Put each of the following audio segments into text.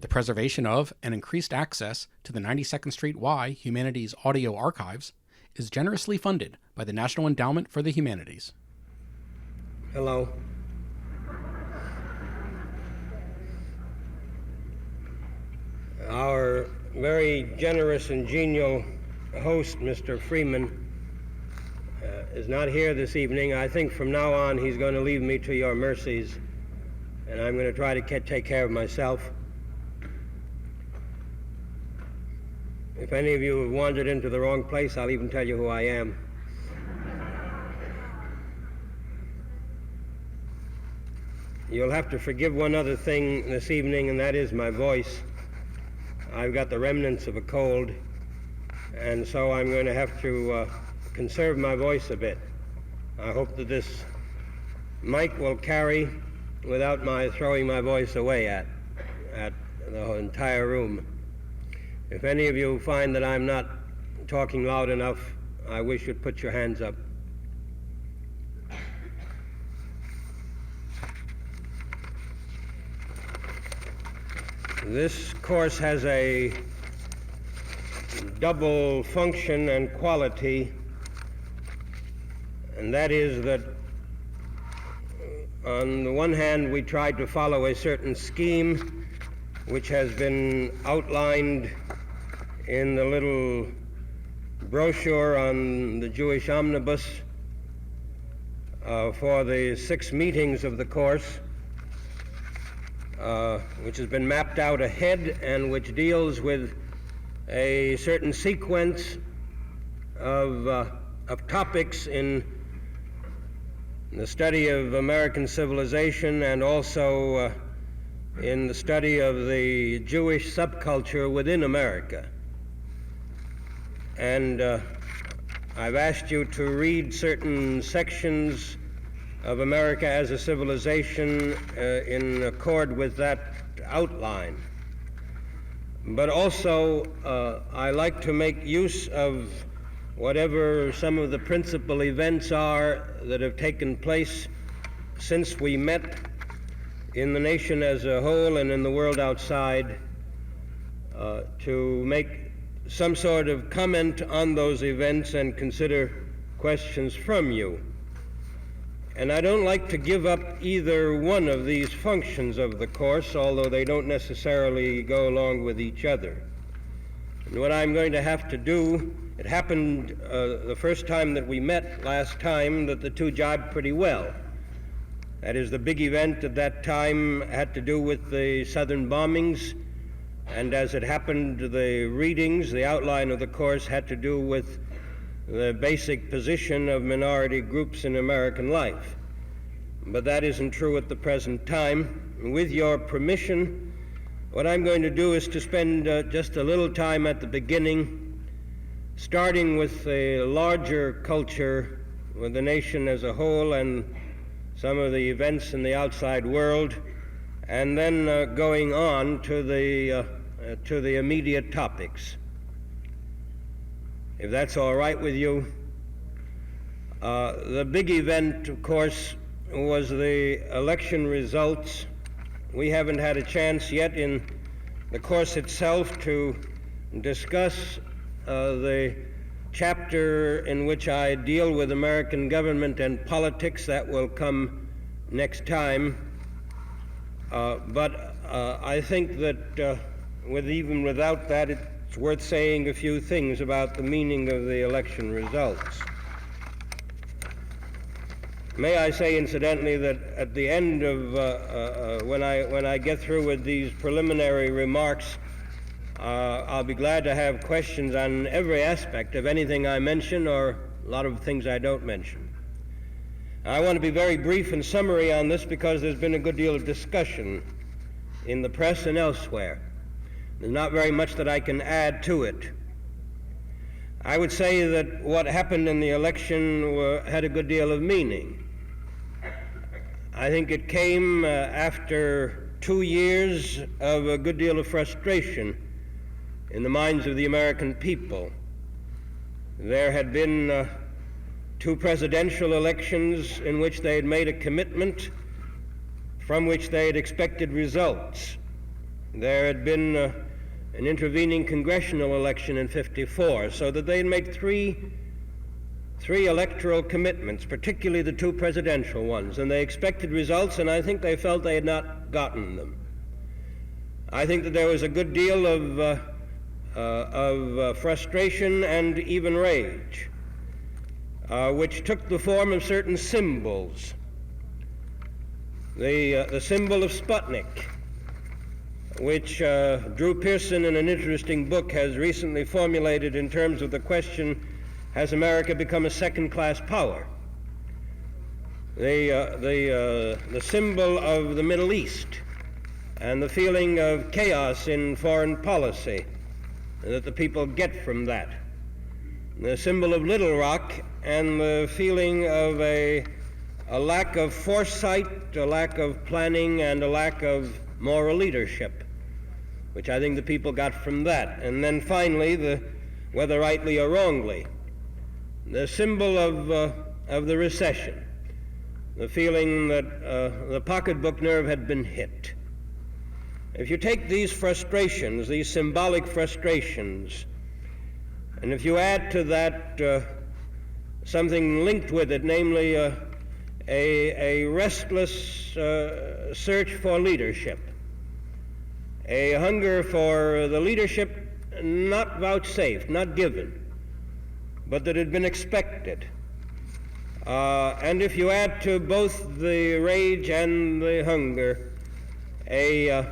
The preservation of and increased access to the 92nd Street Y Humanities Audio Archives is generously funded by the National Endowment for the Humanities. Hello. Our very generous and genial host, Mr. Freeman, is not here this evening. I think from now on he's going to leave me to your mercies, and I'm going to try to take care of myself. If any of you have wandered into the wrong place, I'll even tell you who I am. You'll have to forgive one other thing this evening, and that is my voice. I've got the remnants of a cold, and so I'm going to have to conserve my voice a bit. I hope that this mic will carry without my throwing my voice away at the entire room. If any of you find that I'm not talking loud enough, I wish you'd put your hands up. This course has a double function and quality, and that is that on the one hand we tried to follow a certain scheme which has been outlined in the little brochure on the Jewish Omnibus for the 6 meetings of the course, which has been mapped out ahead and which deals with a certain sequence of topics in the study of American civilization and also in the study of the Jewish subculture within America. And I've asked you to read certain sections of America as a civilization in accord with that outline. But also, I like to make use of whatever some of the principal events are that have taken place since we met in the nation as a whole and in the world outside, to make some sort of comment on those events and consider questions from you. And I don't like to give up either one of these functions of the course, although they don't necessarily go along with each other. And what I'm going to have to do, it happened the first time that we met last time that the two jibed pretty well. That is, the big event at that time had to do with the southern bombings, and as it happened, the readings, the outline of the course had to do with the basic position of minority groups in American life. But that isn't true at the present time. With your permission, what I'm going to do is to spend just a little time at the beginning, starting with the larger culture, with the nation as a whole and some of the events in the outside world, and then going on to the immediate topics. If that's all right with you. The big event, of course, was the election results. We haven't had a chance yet in the course itself to discuss the chapter in which I deal with American government and politics. That will come next time. But I think that even without that, it's worth saying a few things about the meaning of the election results. May I say, incidentally, that at the end of when I get through with these preliminary remarks, I'll be glad to have questions on every aspect of anything I mention or a lot of things I don't mention. I want to be very brief in summary on this because there's been a good deal of discussion in the press and elsewhere. There's not very much that I can add to it. I would say that what happened in the election had a good deal of meaning. I think it came after 2 years of a good deal of frustration in the minds of the American people. There had been 2 presidential elections in which they had made a commitment from which they had expected results. there had been an intervening congressional election in '54, so that they had made three electoral commitments, particularly the two presidential ones, and they expected results, and I think they felt they had not gotten them. I think that there was a good deal of frustration and even rage, which took the form of certain symbols. The symbol of Sputnik, which Drew Pearson, in an interesting book, has recently formulated in terms of the question, has America become a second-class power? The symbol of the Middle East and the feeling of chaos in foreign policy that the people get from that. The symbol of Little Rock and the feeling of a lack of foresight, a lack of planning, and a lack of moral leadership, which I think the people got from that. And then finally, whether rightly or wrongly, the symbol of the recession, the feeling that the pocketbook nerve had been hit. If you take these frustrations, these symbolic frustrations, and if you add to that something linked with it, namely a restless search for leadership, a hunger for the leadership not vouchsafed, not given, but that had been expected. And if you add to both the rage and the hunger a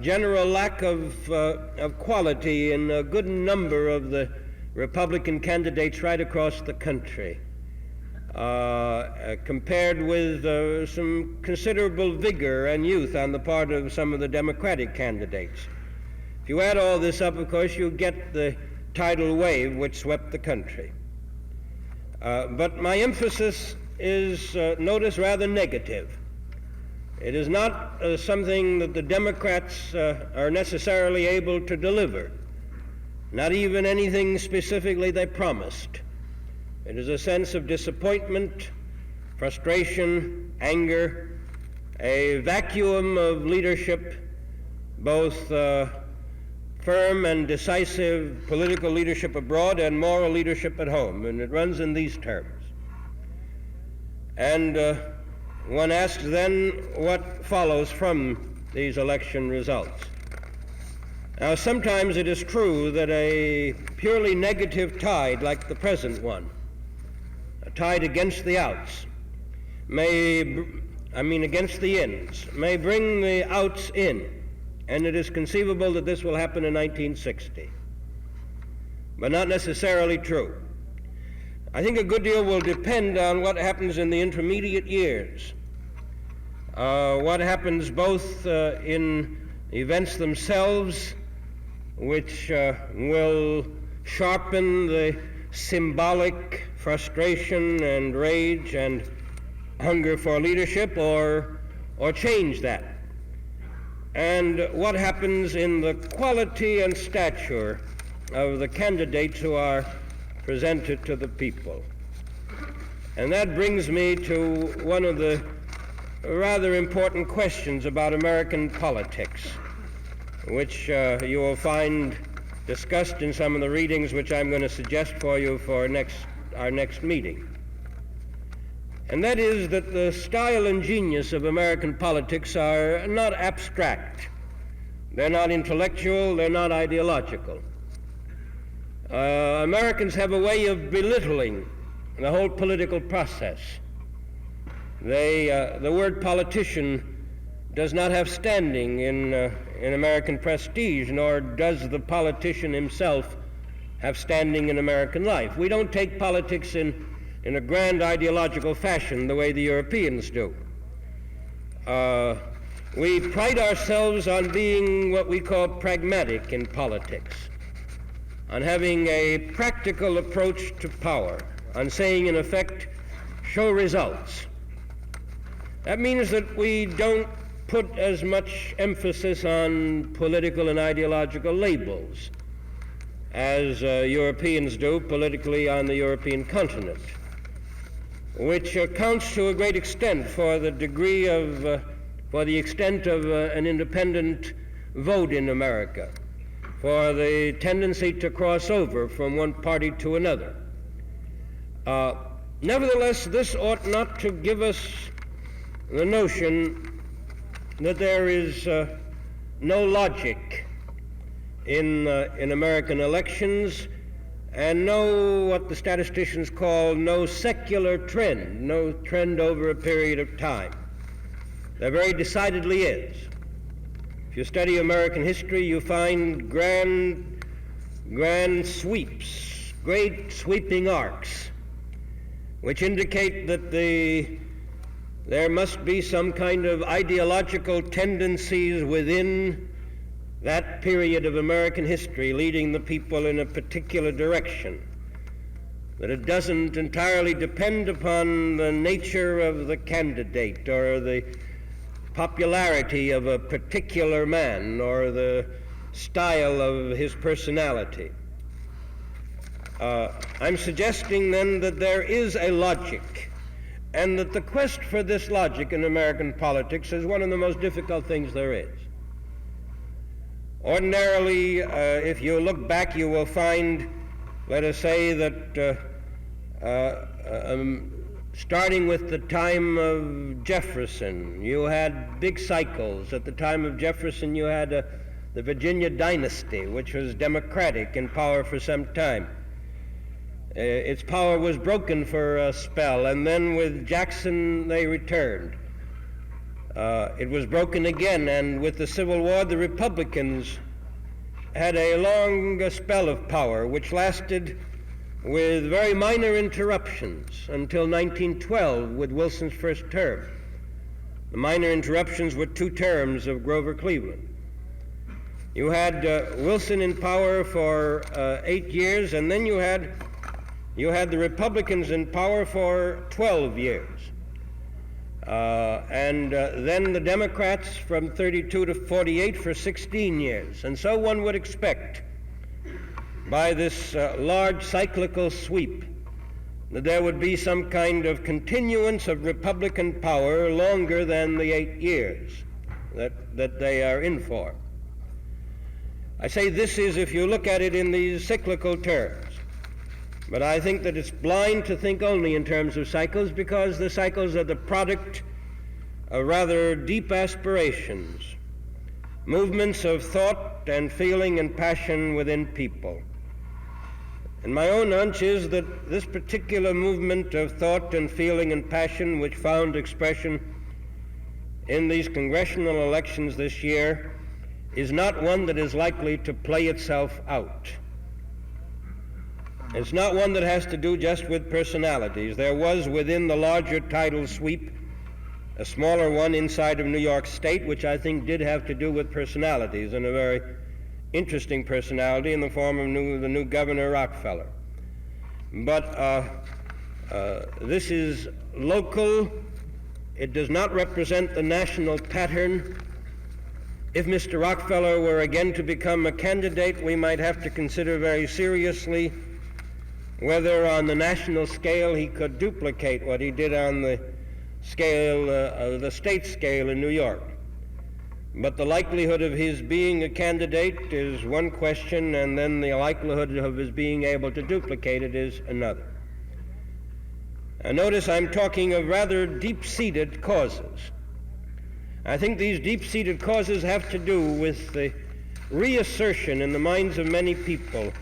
general lack of quality in a good number of the Republican candidates right across the country, compared with some considerable vigor and youth on the part of some of the Democratic candidates. If you add all this up, of course, you get the tidal wave which swept the country. But my emphasis is, notice, rather negative. It is not something that the Democrats are necessarily able to deliver, not even anything specifically they promised. It is a sense of disappointment, frustration, anger, a vacuum of leadership, both firm and decisive political leadership abroad and moral leadership at home, and it runs in these terms. And one asks then what follows from these election results. Now, sometimes it is true that a purely negative tide like the present one, a tide against the outs, against the ins, may bring the outs in, and it is conceivable that this will happen in 1960, but not necessarily true. I think a good deal will depend on what happens in the intermediate years, what happens both in events themselves, which will sharpen the symbolic frustration and rage and hunger for leadership, or change that, and what happens in the quality and stature of the candidates who are presented to the people. And that brings me to one of the rather important questions about American politics, which you will find discussed in some of the readings which I'm going to suggest for you for our next meeting. And that is that the style and genius of American politics are not abstract. They're not intellectual, they're not ideological. Americans have a way of belittling the whole political process. The word politician does not have standing in American prestige, nor does the politician himself have standing in American life. We don't take politics in a grand ideological fashion the way the Europeans do. We pride ourselves on being what we call pragmatic in politics, on having a practical approach to power, on saying, in effect, show results. That means that we don't put as much emphasis on political and ideological labels as Europeans do politically on the European continent, which accounts to a great extent for the degree of for the extent of an independent vote in America, for the tendency to cross over from one party to another. Nevertheless, this ought not to give us the notion that there is no logic in American elections, and no, what the statisticians call, no secular trend, no trend over a period of time. There very decidedly is. If you study American history, you find grand sweeps, great sweeping arcs, which indicate that there must be some kind of ideological tendencies within that period of American history leading the people in a particular direction, that it doesn't entirely depend upon the nature of the candidate or the popularity of a particular man or the style of his personality. I'm suggesting then that there is a logic, and that the quest for this logic in American politics is one of the most difficult things there is. Ordinarily, if you look back, you will find, let us say, that starting with the time of Jefferson, you had big cycles. At the time of Jefferson, you had the Virginia dynasty, which was Democratic in power for some time. Its power was broken for a spell, and then with Jackson, they returned. It was broken again, and with the Civil War, the Republicans had a long spell of power, which lasted with very minor interruptions until 1912 with Wilson's first term. The minor interruptions were 2 terms of Grover Cleveland. You had Wilson in power for 8 years, and then you had the Republicans in power for 12 years. And then the Democrats from 32 to 48 for 16 years. And so one would expect, by this large cyclical sweep, that there would be some kind of continuance of Republican power longer than the 8 years that they are in for. I say this is if you look at it in these cyclical terms. But I think that it's blind to think only in terms of cycles, because the cycles are the product of rather deep aspirations, movements of thought and feeling and passion within people. And my own hunch is that this particular movement of thought and feeling and passion, which found expression in these congressional elections this year, is not one that is likely to play itself out. It's not one that has to do just with personalities. There was within the larger tidal sweep a smaller one inside of New York State, which I think did have to do with personalities, and a very interesting personality in the form of the new Governor Rockefeller. But this is local. It does not represent the national pattern. If Mr. Rockefeller were again to become a candidate, we might have to consider very seriously whether on the national scale he could duplicate what he did on the scale, the state scale in New York. But the likelihood of his being a candidate is one question, and then the likelihood of his being able to duplicate it is another. Notice I'm talking of rather deep-seated causes. I think these deep-seated causes have to do with the reassertion in the minds of many people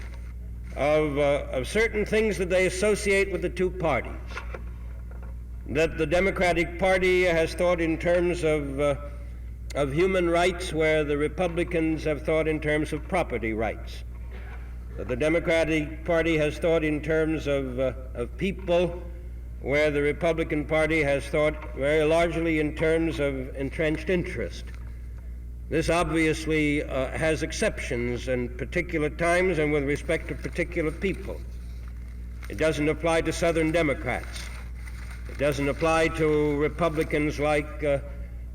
of certain things that they associate with the two parties. That the Democratic Party has thought in terms of human rights, where the Republicans have thought in terms of property rights. That the Democratic Party has thought in terms of people, where the Republican Party has thought very largely in terms of entrenched interest. This obviously has exceptions in particular times and with respect to particular people. It doesn't apply to Southern Democrats. It doesn't apply to Republicans like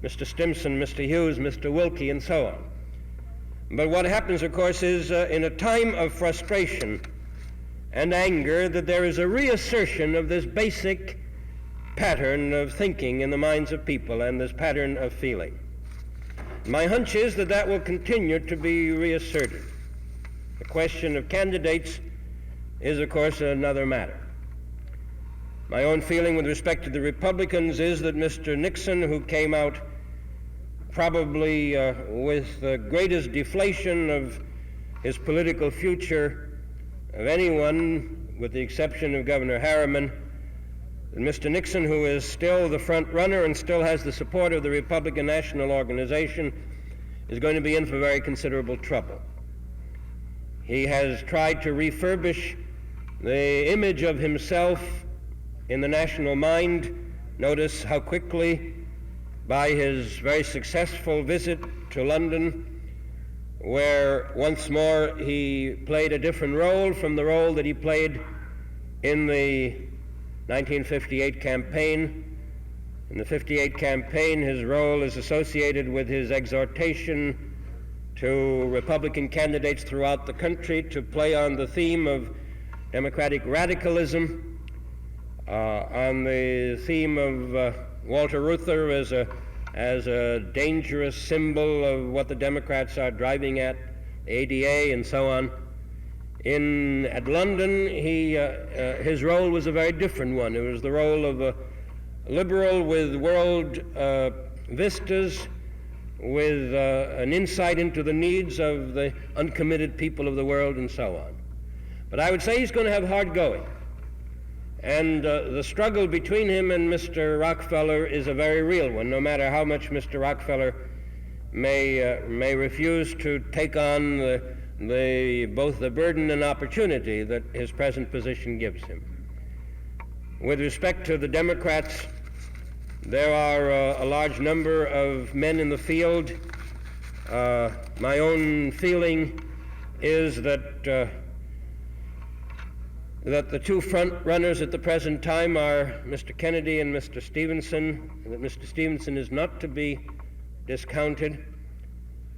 Mr. Stimson, Mr. Hughes, Mr. Wilkie, and so on. But what happens, of course, is in a time of frustration and anger, that there is a reassertion of this basic pattern of thinking in the minds of people and this pattern of feeling. My hunch is that that will continue to be reasserted. The question of candidates is, of course, another matter. My own feeling with respect to the Republicans is that Mr. Nixon, who came out probably with the greatest deflation of his political future of anyone, with the exception of Governor Harriman, and Mr. Nixon, who is still the front runner and still has the support of the Republican National Organization, is going to be in for very considerable trouble. He has tried to refurbish the image of himself in the national mind. Notice how quickly, by his very successful visit to London, where once more he played a different role from the role that he played in the 1958 campaign. In the 58 campaign, his role is associated with his exhortation to Republican candidates throughout the country to play on the theme of democratic radicalism, on the theme of Walter Reuther as a dangerous symbol of what the Democrats are driving at, ADA and so on. At London, his role was a very different one. It was the role of a liberal with world vistas, with an insight into the needs of the uncommitted people of the world and so on. But I would say he's going to have hard going. And the struggle between him and Mr. Rockefeller is a very real one, no matter how much Mr. Rockefeller may refuse to take on both the burden and opportunity that his present position gives him. With respect to the Democrats, there are a large number of men in the field. My own feeling is that the two front runners at the present time are Mr. Kennedy and Mr. Stevenson, and that Mr. Stevenson is not to be discounted,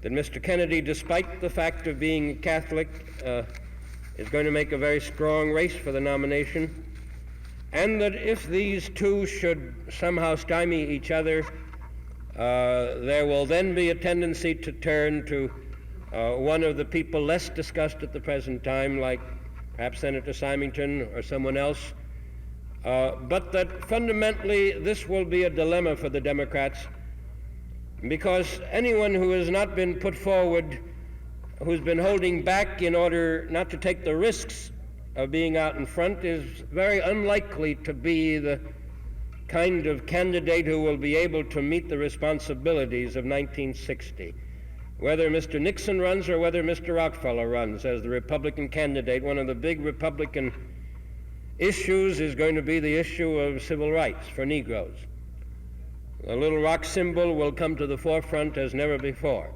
that Mr. Kennedy, despite the fact of being a Catholic, is going to make a very strong race for the nomination, and that if these two should somehow stymie each other, there will then be a tendency to turn to one of the people less discussed at the present time, like perhaps Senator Symington or someone else, but that fundamentally this will be a dilemma for the Democrats, because anyone who has not been put forward, who's been holding back in order not to take the risks of being out in front, is very unlikely to be the kind of candidate who will be able to meet the responsibilities of 1960. Whether Mr. Nixon runs or whether Mr. Rockefeller runs as the Republican candidate, one of the big Republican issues is going to be the issue of civil rights for Negroes. The little rock symbol will come to the forefront as never before.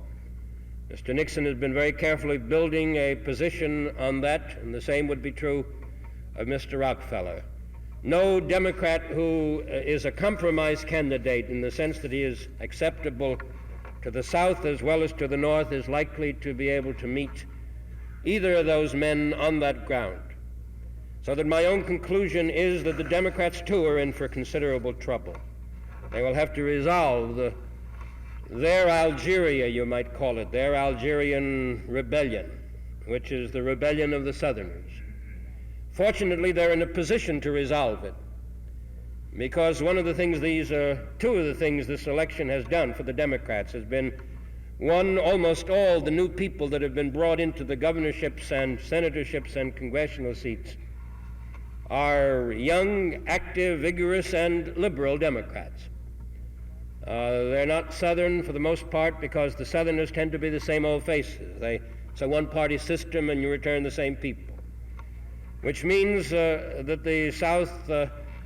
Mr. Nixon has been very carefully building a position on that, and the same would be true of Mr. Rockefeller. No Democrat who is a compromise candidate in the sense that he is acceptable to the South as well as to the North is likely to be able to meet either of those men on that ground. So that my own conclusion is that the Democrats too are in for considerable trouble. They will have to resolve their Algeria, you might call it, their Algerian rebellion, which is the rebellion of the Southerners. Fortunately, they're in a position to resolve it, because one of the things two of the things this election has done for the Democrats has been, one, almost all the new people that have been brought into the governorships and senatorships and congressional seats are young, active, vigorous, and liberal Democrats. They're not Southern for the most part, because the Southerners tend to be the same old faces. It's a one-party system, and you return the same people, which means that the South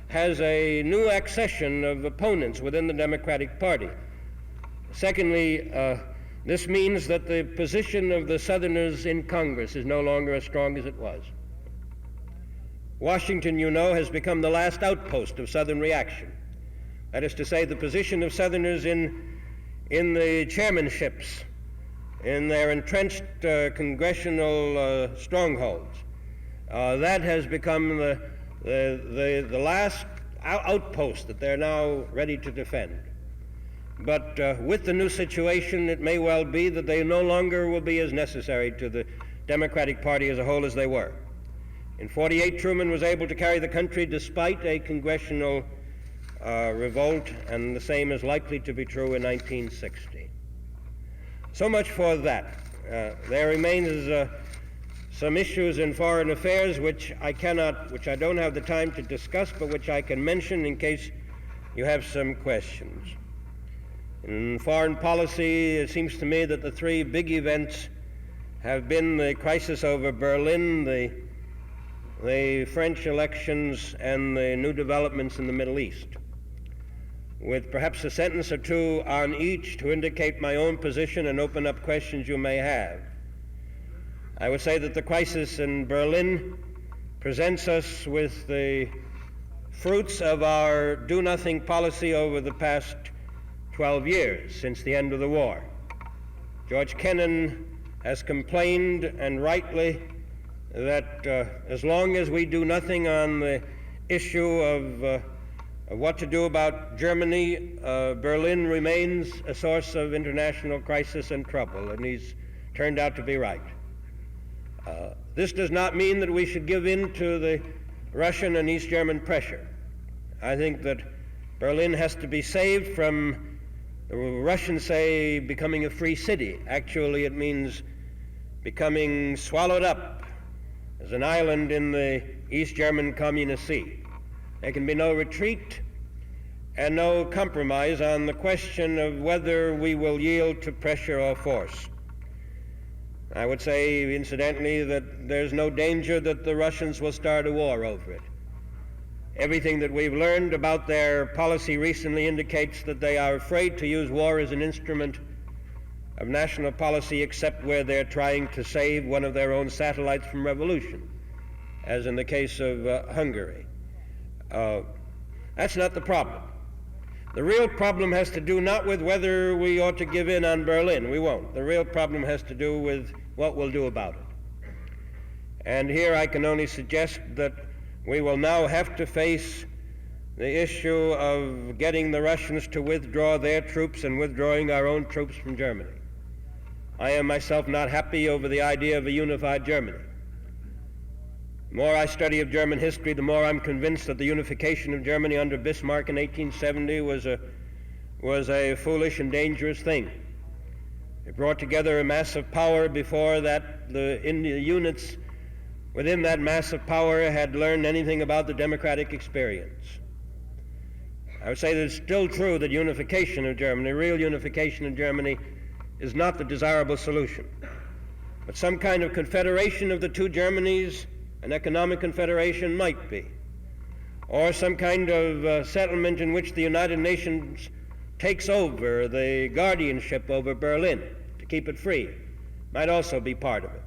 has a new accession of opponents within the Democratic Party. Secondly, this means that the position of the Southerners in Congress is no longer as strong as it was. Washington, you know, has become the last outpost of Southern reaction. That is to say, the position of Southerners in the chairmanships, in their entrenched congressional strongholds, that has become the last outpost that they're now ready to defend. But with the new situation, it may well be that they no longer will be as necessary to the Democratic Party as a whole as they were. In 48, Truman was able to carry the country despite a congressional revolt, and the same is likely to be true in 1960. So much for that. There remains some issues in foreign affairs which I don't have the time to discuss, but which I can mention in case you have some questions. In foreign policy, it seems to me that the three big events have been the crisis over Berlin, the French elections, and the new developments in the Middle East. With perhaps a sentence or two on each to indicate my own position and open up questions you may have. I would say that the crisis in Berlin presents us with the fruits of our do-nothing policy over the past 12 years, since the end of the war. George Kennan has complained, and rightly, that as long as we do nothing on the issue of what to do about Germany, Berlin remains a source of international crisis and trouble, and he's turned out to be right. This does not mean that we should give in to the Russian and East German pressure. I think that Berlin has to be saved from, the Russians say, becoming a free city. Actually, it means becoming swallowed up as an island in the East German Communist Sea. There can be no retreat and no compromise on the question of whether we will yield to pressure or force. I would say, incidentally, that there's no danger that the Russians will start a war over it. Everything that we've learned about their policy recently indicates that they are afraid to use war as an instrument of national policy, except where they're trying to save one of their own satellites from revolution, as in the case of Hungary. That's not the problem. The real problem has to do not with whether we ought to give in on Berlin. We won't. The real problem has to do with what we'll do about it. And here I can only suggest that we will now have to face the issue of getting the Russians to withdraw their troops and withdrawing our own troops from Germany. I am myself not happy over the idea of a unified Germany. The more I study of German history, the more I'm convinced that the unification of Germany under Bismarck in 1870 was a foolish and dangerous thing. It brought together a mass of power. Before that, the units within that mass of power had learned anything about the democratic experience. I would say that it's still true that unification of Germany, real unification of Germany, is not the desirable solution. But some kind of confederation of the two Germanys, an economic confederation, might be. Or some kind of settlement in which the United Nations takes over the guardianship over Berlin to keep it free, might also be part of it.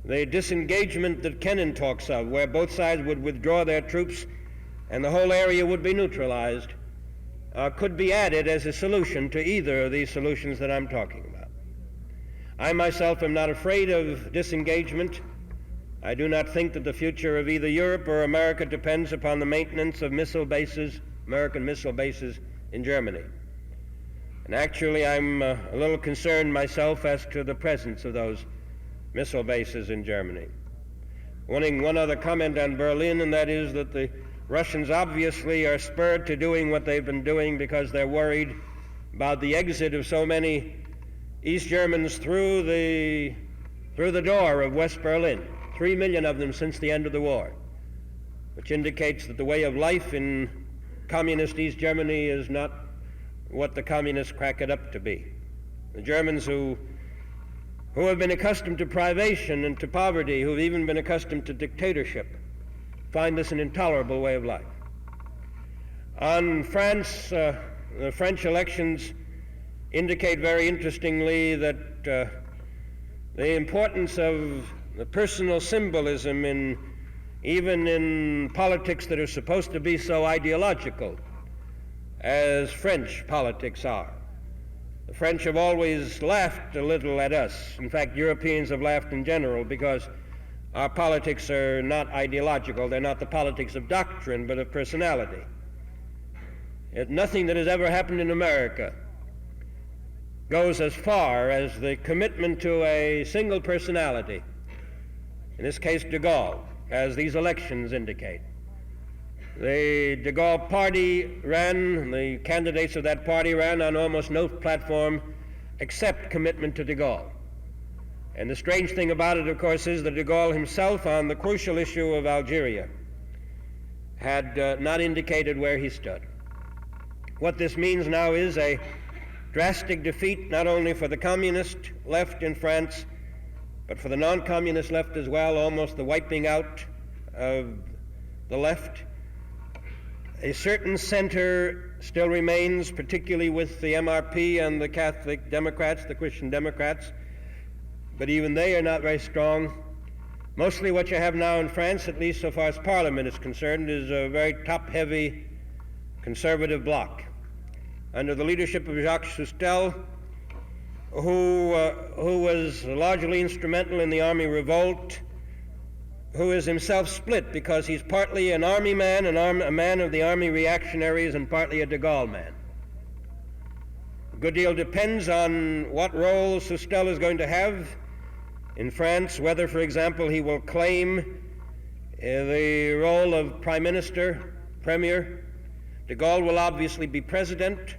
The disengagement that Kennan talks of, where both sides would withdraw their troops and the whole area would be neutralized, could be added as a solution to either of these solutions that I'm talking about. I myself am not afraid of disengagement. I do not think that the future of either Europe or America depends upon the maintenance of missile bases, American missile bases, in Germany. And actually, I'm a little concerned myself as to the presence of those missile bases in Germany. One other comment on Berlin, and that is that the Russians obviously are spurred to doing what they've been doing because they're worried about the exit of so many East Germans through the door of West Berlin. 3 million of them since the end of the war, which indicates that the way of life in communist East Germany is not what the communists crack it up to be. The Germans who have been accustomed to privation and to poverty, who've even been accustomed to dictatorship, find this an intolerable way of life. On France, the French elections indicate very interestingly that the importance of the personal symbolism even in politics that are supposed to be so ideological as French politics are. The French have always laughed a little at us. In fact, Europeans have laughed in general because Our politics are not ideological. They're not the politics of doctrine, but of personality. Nothing that has ever happened in America goes as far as the commitment to a single personality, in this case de Gaulle, as these elections indicate. The de Gaulle party ran, the candidates of that party ran on almost no platform except commitment to de Gaulle. And the strange thing about it, of course, is that de Gaulle himself, on the crucial issue of Algeria, had not indicated where he stood. What this means now is a drastic defeat not only for the communist left in France, but for the non-communist left as well, almost the wiping out of the left. A certain center still remains, particularly with the MRP and the Catholic Democrats, the Christian Democrats, but even they are not very strong. Mostly what you have now in France, at least so far as Parliament is concerned, is a very top-heavy conservative bloc under the leadership of Jacques Cousteau, who was largely instrumental in the army revolt, who is himself split because he's partly an army man, a man of the army reactionaries, and partly a de Gaulle man. A good deal depends on what role Cousteau is going to have in France, whether, for example, he will claim the role of prime minister, premier. De Gaulle will obviously be president.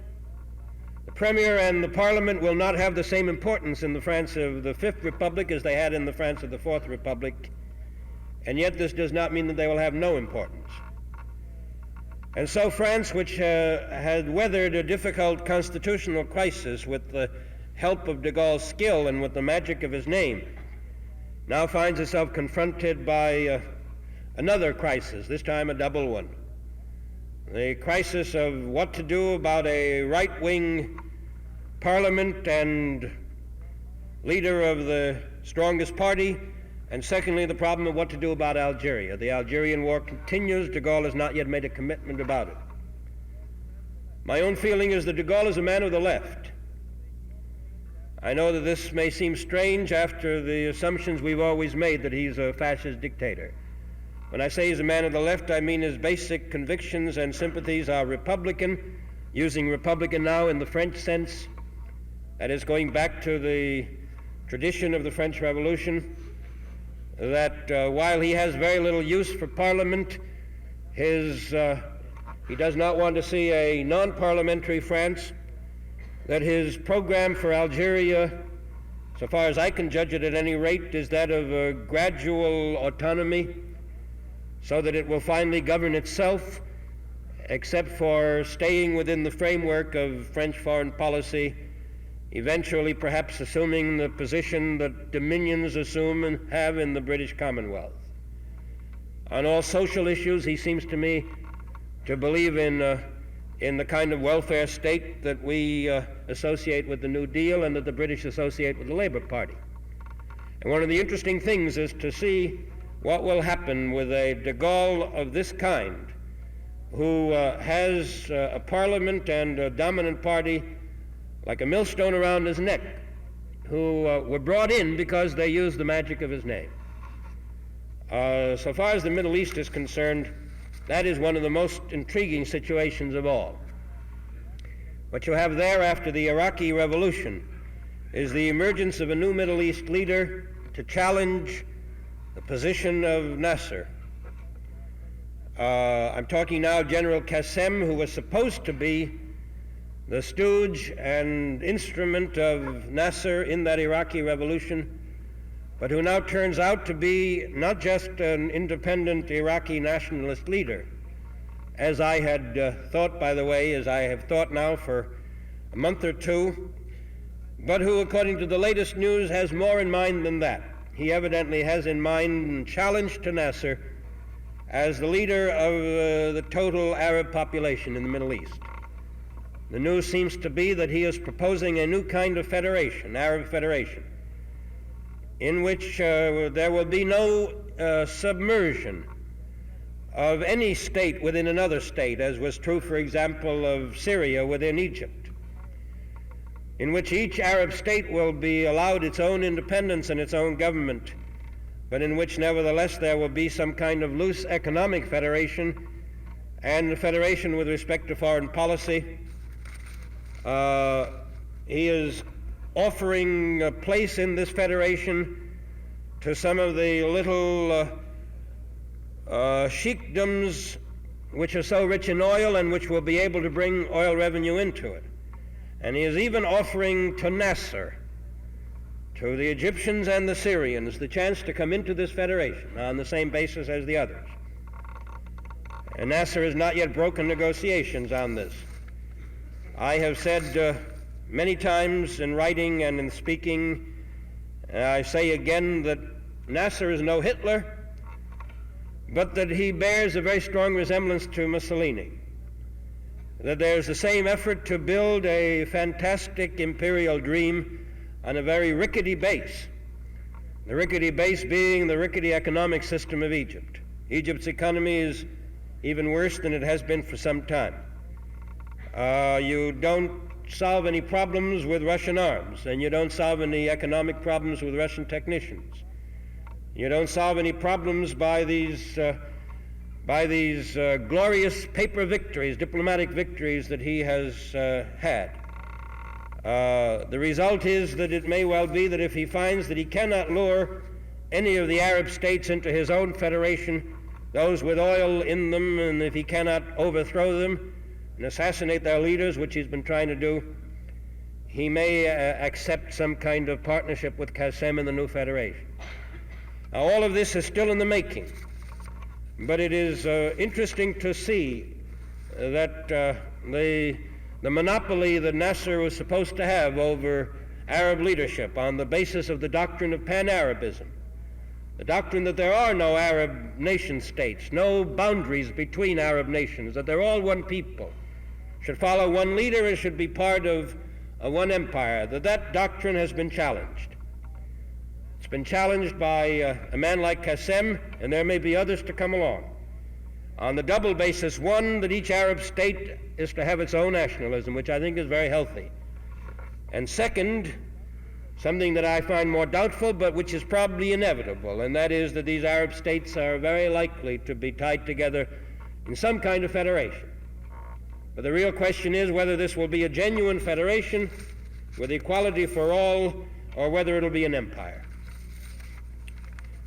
The premier and the parliament will not have the same importance in the France of the Fifth Republic as they had in the France of the Fourth Republic, and yet this does not mean that they will have no importance. And so France, which had weathered a difficult constitutional crisis with the help of de Gaulle's skill and with the magic of his name, now finds itself confronted by another crisis, this time a double one. The crisis of what to do about a right-wing parliament and leader of the strongest party, and secondly, the problem of what to do about Algeria. The Algerian war continues. De Gaulle has not yet made a commitment about it. My own feeling is that de Gaulle is a man of the left. I know that this may seem strange after the assumptions we've always made that he's a fascist dictator. When I say he's a man of the left, I mean his basic convictions and sympathies are Republican, using Republican now in the French sense, that is going back to the tradition of the French Revolution, that while he has very little use for Parliament, he does not want to see a non-parliamentary France, that his program for Algeria, so far as I can judge it at any rate, is that of a gradual autonomy, so that it will finally govern itself, except for staying within the framework of French foreign policy, eventually perhaps assuming the position that dominions assume and have in the British Commonwealth. On all social issues, he seems to me to believe in the kind of welfare state that we associate with the New Deal and that the British associate with the Labour Party. And one of the interesting things is to see what will happen with a de Gaulle of this kind, who has a parliament and a dominant party like a millstone around his neck, who were brought in because they used the magic of his name. So far as the Middle East is concerned, that is one of the most intriguing situations of all. What you have there after the Iraqi Revolution is the emergence of a new Middle East leader to challenge the position of Nasser. I'm talking now General Qassem, who was supposed to be the stooge and instrument of Nasser in that Iraqi revolution, but who now turns out to be not just an independent Iraqi nationalist leader, as I had thought, by the way, as I have thought now for a month or two, but who, according to the latest news, has more in mind than that. He evidently has in mind a challenge to Nasser as the leader of the total Arab population in the Middle East. The news seems to be that he is proposing a new kind of federation, Arab federation, in which there will be no submersion of any state within another state, as was true, for example, of Syria within Egypt, in which each Arab state will be allowed its own independence and its own government, but in which nevertheless there will be some kind of loose economic federation and a federation with respect to foreign policy. He is offering a place in this federation to some of the little sheikdoms which are so rich in oil and which will be able to bring oil revenue into it. And he is even offering to Nasser, to the Egyptians and the Syrians, the chance to come into this federation on the same basis as the others. And Nasser has not yet broken negotiations on this. I have said many times in writing and in speaking, I say again that Nasser is no Hitler, but that he bears a very strong resemblance to Mussolini. That there's the same effort to build a fantastic imperial dream on a very rickety base. The rickety base being the rickety economic system of Egypt. Egypt's economy is even worse than it has been for some time. You don't solve any problems with Russian arms, and you don't solve any economic problems with Russian technicians. You don't solve any problems by these glorious paper victories, diplomatic victories that he has had. The result is that it may well be that if he finds that he cannot lure any of the Arab states into his own federation, those with oil in them, and if he cannot overthrow them and assassinate their leaders, which he's been trying to do, he may accept some kind of partnership with Qassem in the new federation. Now, all of this is still in the making, but it is interesting to see that the monopoly that Nasser was supposed to have over Arab leadership on the basis of the doctrine of pan-Arabism, the doctrine that there are no Arab nation states, no boundaries between Arab nations, that they're all one people, should follow one leader and should be part of one empire, that doctrine has been challenged. It's been challenged by a man like Qassem, and there may be others to come along, on the double basis, one, that each Arab state is to have its own nationalism, which I think is very healthy, and second, something that I find more doubtful, but which is probably inevitable, and that is that these Arab states are very likely to be tied together in some kind of federation. But the real question is whether this will be a genuine federation with equality for all, or whether it'll be an empire.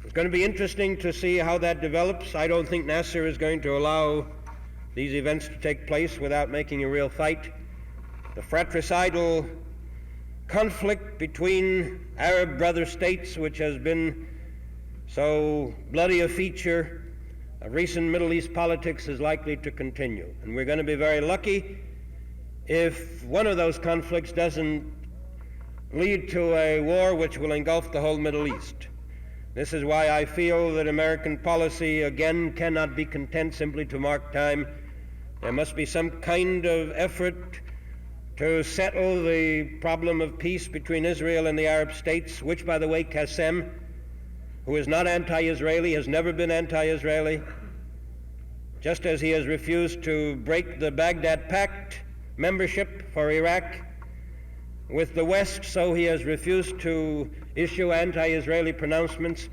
It's going to be interesting to see how that develops. I don't think Nasser is going to allow these events to take place without making a real fight. The fratricidal conflict between Arab brother states, which has been so bloody a feature of recent Middle East politics, is likely to continue. And we're going to be very lucky if one of those conflicts doesn't lead to a war which will engulf the whole Middle East. This is why I feel that American policy, again, cannot be content simply to mark time. There must be some kind of effort to settle the problem of peace between Israel and the Arab states, which, by the way, Qassem, who is not anti-Israeli, has never been anti-Israeli, just as he has refused to break the Baghdad Pact membership for Iraq with the West, so he has refused to issue anti-Israeli pronouncements.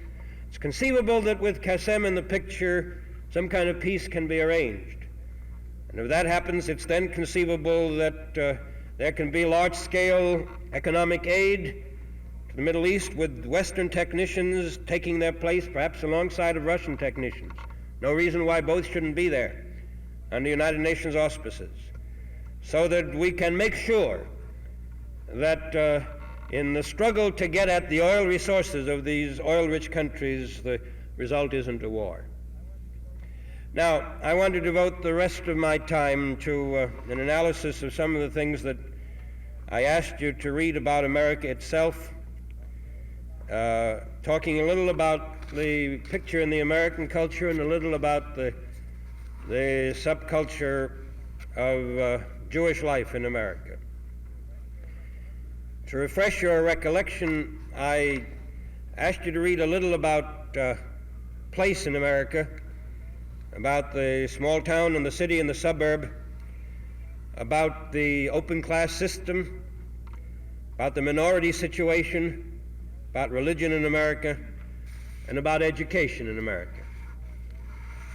It's conceivable that with Qassem in the picture, some kind of peace can be arranged. And if that happens, it's then conceivable that there can be large-scale economic aid to the Middle East, with Western technicians taking their place, perhaps alongside of Russian technicians. No reason why both shouldn't be there under United Nations auspices, so that we can make sure that in the struggle to get at the oil resources of these oil-rich countries, the result isn't a war. Now, I want to devote the rest of my time to an analysis of some of the things that I asked you to read about America itself, talking a little about the picture in the American culture and a little about the subculture of Jewish life in America. To refresh your recollection, I asked you to read a little about place in America, about the small town and the city and the suburb, about the open class system, about the minority situation, about religion in America, and about education in America.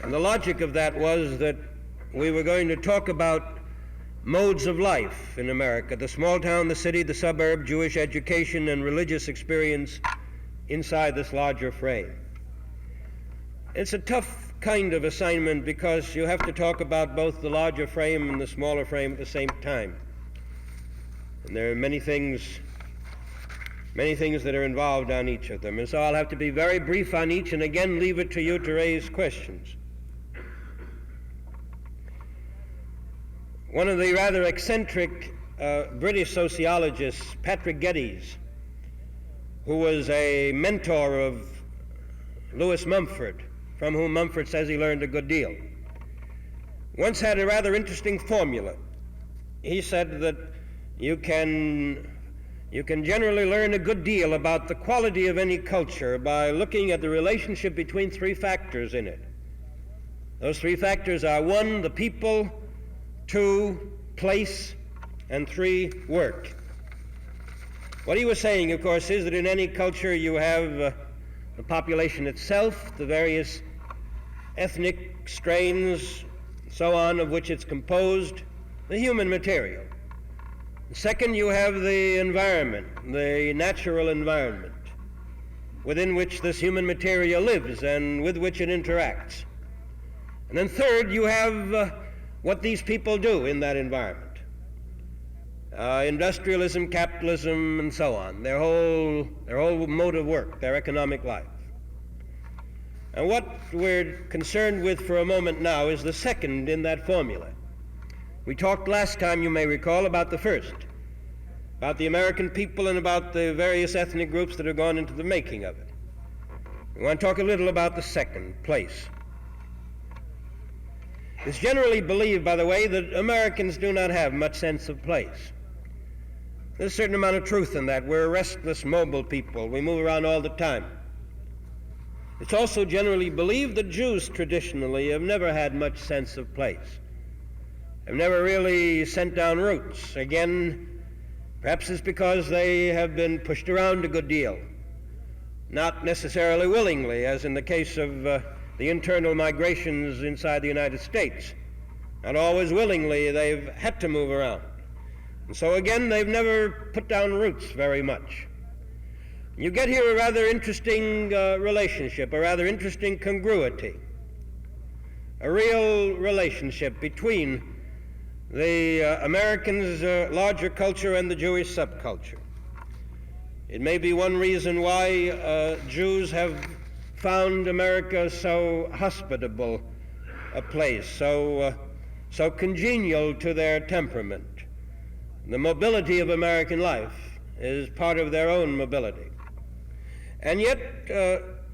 And the logic of that was that we were going to talk about modes of life in America, the small town, the city, the suburb, Jewish education, and religious experience inside this larger frame. It's a tough kind of assignment because you have to talk about both the larger frame and the smaller frame at the same time. And there are many things that are involved on each of them. And so I'll have to be very brief on each and again leave it to you to raise questions. One of the rather eccentric British sociologists, Patrick Geddes, who was a mentor of Lewis Mumford, from whom Mumford says he learned a good deal, once had a rather interesting formula. He said that you can generally learn a good deal about the quality of any culture by looking at the relationship between three factors in it. Those three factors are: one, the people; two, place; and three, work. What he was saying, of course, is that in any culture you have the population itself, the various ethnic strains, so on, of which it's composed, the human material. Second, you have the environment, the natural environment, within which this human material lives and with which it interacts. And then third, you have what these people do in that environment. Industrialism, capitalism, and so on, their whole mode of work, their economic life. And what we're concerned with for a moment now is the second in that formula. We talked last time, you may recall, about the first, about the American people and about the various ethnic groups that have gone into the making of it. We want to talk a little about the second, place. It's generally believed, by the way, that Americans do not have much sense of place. There's a certain amount of truth in that. We're a restless, mobile people. We move around all the time. It's also generally believed that Jews traditionally have never had much sense of place, have never really sent down roots. Again, perhaps it's because they have been pushed around a good deal, not necessarily willingly, as in the case of the internal migrations inside the United States. Not always willingly, they've had to move around. And so again, they've never put down roots very much. You get here a rather interesting relationship, a rather interesting congruity, a real relationship between the Americans' larger culture and the Jewish subculture. It may be one reason why Jews have found America so hospitable a place, so congenial to their temperament. The mobility of American life is part of their own mobility. And yet,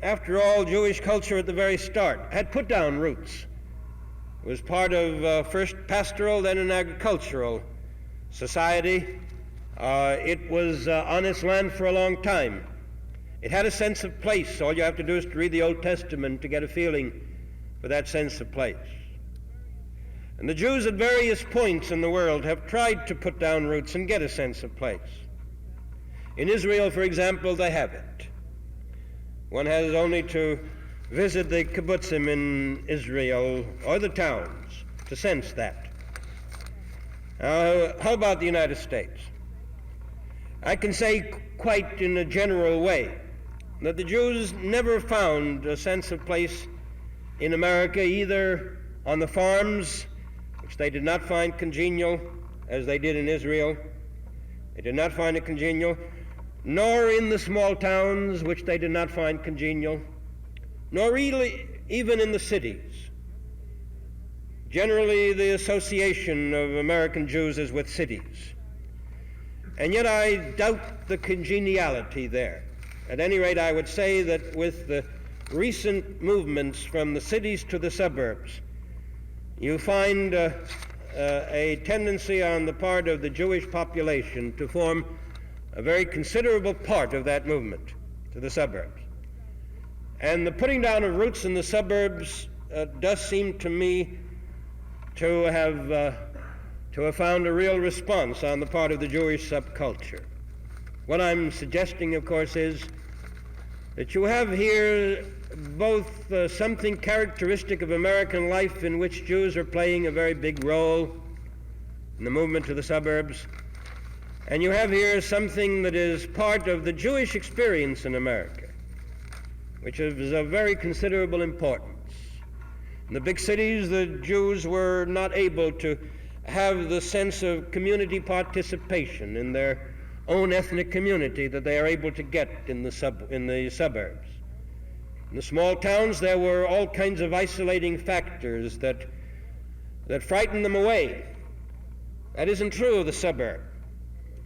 after all, Jewish culture at the very start had put down roots. It was part of first pastoral, then an agricultural society. It was on its land for a long time. It had a sense of place. All you have to do is to read the Old Testament to get a feeling for that sense of place. And the Jews at various points in the world have tried to put down roots and get a sense of place. In Israel, for example, they have it. One has only to visit the kibbutzim in Israel or the towns to sense that. How about the United States? I can say quite in a general way that the Jews never found a sense of place in America, either on the farms, which they did not find congenial as they did in Israel. They did not find it congenial, nor in the small towns, which they did not find congenial, nor really even in the cities. Generally, the association of American Jews is with cities. And yet I doubt the congeniality there. At any rate, I would say that with the recent movements from the cities to the suburbs, you find a tendency on the part of the Jewish population to form a very considerable part of that movement to the suburbs. And the putting down of roots in the suburbs does seem to me to have found a real response on the part of the Jewish subculture. What I'm suggesting, of course, is that you have here both something characteristic of American life in which Jews are playing a very big role in the movement to the suburbs, and you have here something that is part of the Jewish experience in America, which is of very considerable importance. In the big cities, the Jews were not able to have the sense of community participation in their own ethnic community that they are able to get in the suburbs. In the small towns, there were all kinds of isolating factors that frightened them away. That isn't true of the suburb.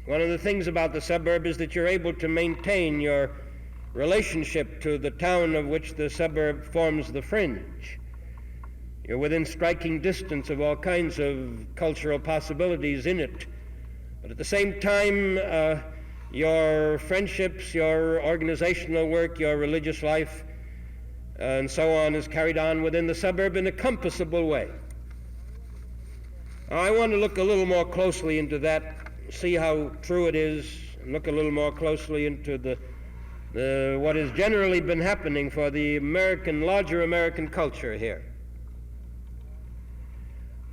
One of the things about the suburb is that you're able to maintain your relationship to the town of which the suburb forms the fringe. You're within striking distance of all kinds of cultural possibilities in it. But at the same time, your friendships, your organizational work, your religious life, and so on is carried on within the suburb in a compassable way. I want to look a little more closely into that, see how true it is, and look a little more closely into what has generally been happening for the larger American culture here.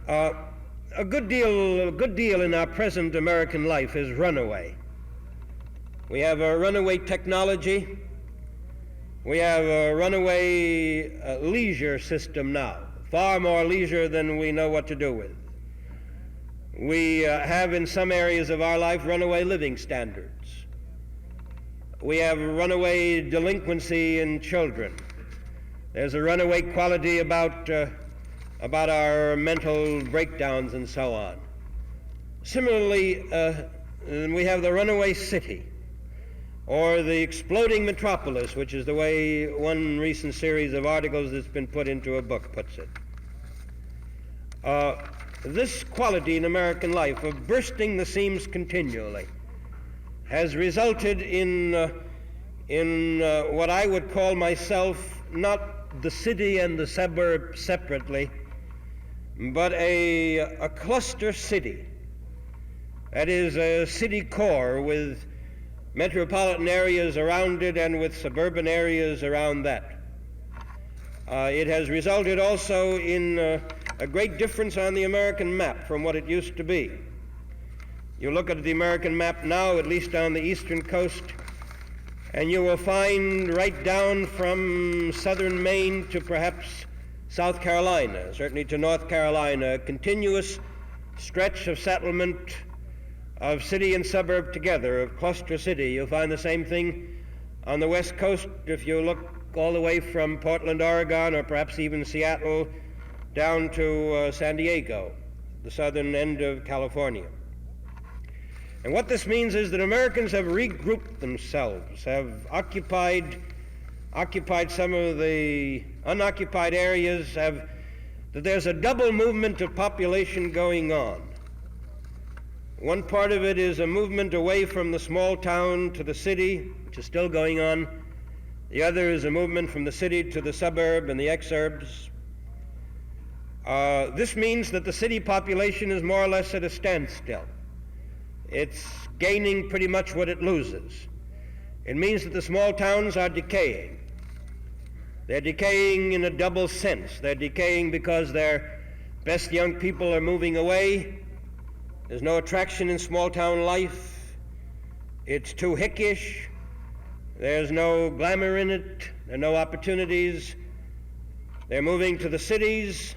A good deal in our present American life is runaway. We have a runaway technology. We have a runaway leisure system now, far more leisure than we know what to do with. We have in some areas of our life runaway living standards. We have runaway delinquency in children. There's a runaway quality about our mental breakdowns and so on. Similarly, we have the runaway city, or the exploding metropolis, which is the way one recent series of articles that's been put into a book puts it. This quality in American life of bursting the seams continually has resulted in what I would call myself not the city and the suburb separately, but a cluster city. That is a city core with metropolitan areas around it and with suburban areas around that. It has resulted also in a great difference on the American map from what it used to be. You look at the American map now, at least on the eastern coast, and you will find right down from southern Maine to perhaps South Carolina, certainly to North Carolina, a continuous stretch of settlement of city and suburb together, of cluster city. You'll find the same thing on the west coast if you look all the way from Portland, Oregon, or perhaps even Seattle, down to San Diego, the southern end of California. And what this means is that Americans have regrouped themselves, have occupied some of the unoccupied areas, that there's a double movement of population going on. One part of it is a movement away from the small town to the city, which is still going on. The other is a movement from the city to the suburb and the exurbs. This means that the city population is more or less at a standstill. It's gaining pretty much what it loses. It means that the small towns are decaying. They're decaying in a double sense. They're decaying because their best young people are moving away. There's no attraction in small town life. It's too hickish. There's no glamour in it. There are no opportunities. They're moving to the cities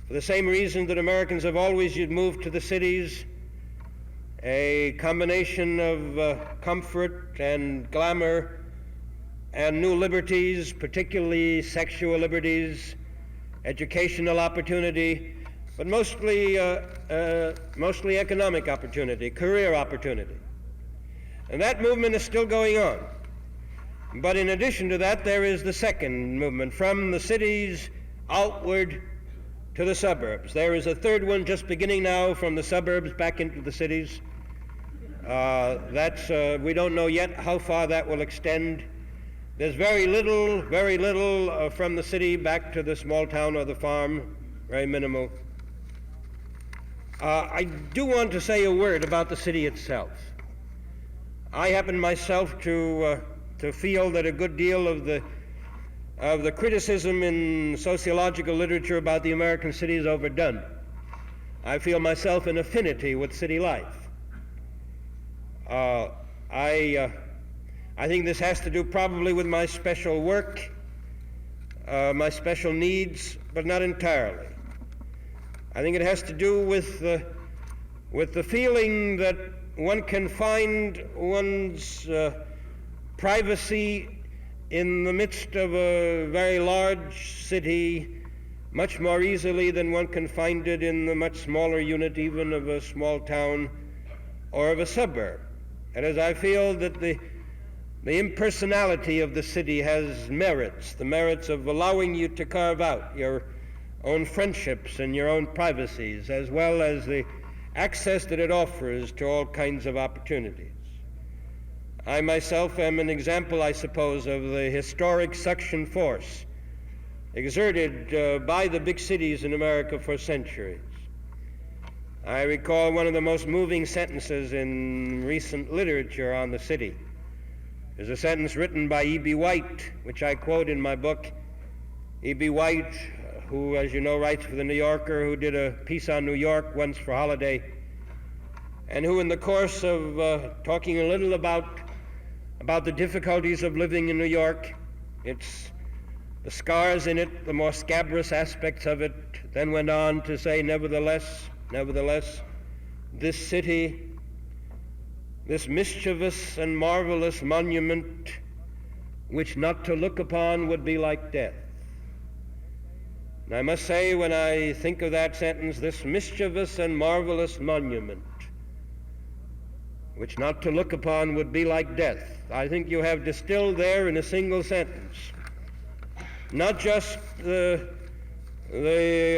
for the same reason that Americans have always moved to the cities, a combination of comfort and glamour and new liberties, particularly sexual liberties, educational opportunity, but mostly economic opportunity, career opportunity. And that movement is still going on. But in addition to that, there is the second movement, from the cities outward to the suburbs. There is a third one just beginning now, from the suburbs back into the cities. We don't know yet how far that will extend. There's very little from the city back to the small town or the farm, very minimal. I do want to say a word about the city itself. I happen myself to to feel that a good deal of the criticism in sociological literature about the American city is overdone. I feel myself in affinity with city life. I think this has to do probably with my special work, my special needs, but not entirely. I think it has to do with the feeling that one can find one's privacy in the midst of a very large city much more easily than one can find it in the much smaller unit even of a small town or of a suburb. And as I feel that the impersonality of the city has merits, the merits of allowing you to carve out your own friendships and your own privacies, as well as the access that it offers to all kinds of opportunities. I myself am an example, I suppose, of the historic suction force exerted by the big cities in America for centuries. I recall one of the most moving sentences in recent literature on the city. There's a sentence written by E.B. White, which I quote in my book. E.B. White, who, as you know, writes for The New Yorker, who did a piece on New York once for Holiday, and who in the course of talking a little about the difficulties of living in New York, it's the scars in it, the more scabrous aspects of it, then went on to say, nevertheless, this city, this mischievous and marvelous monument, which not to look upon would be like death. And I must say, when I think of that sentence, this mischievous and marvelous monument, which not to look upon would be like death, I think you have distilled there in a single sentence not just the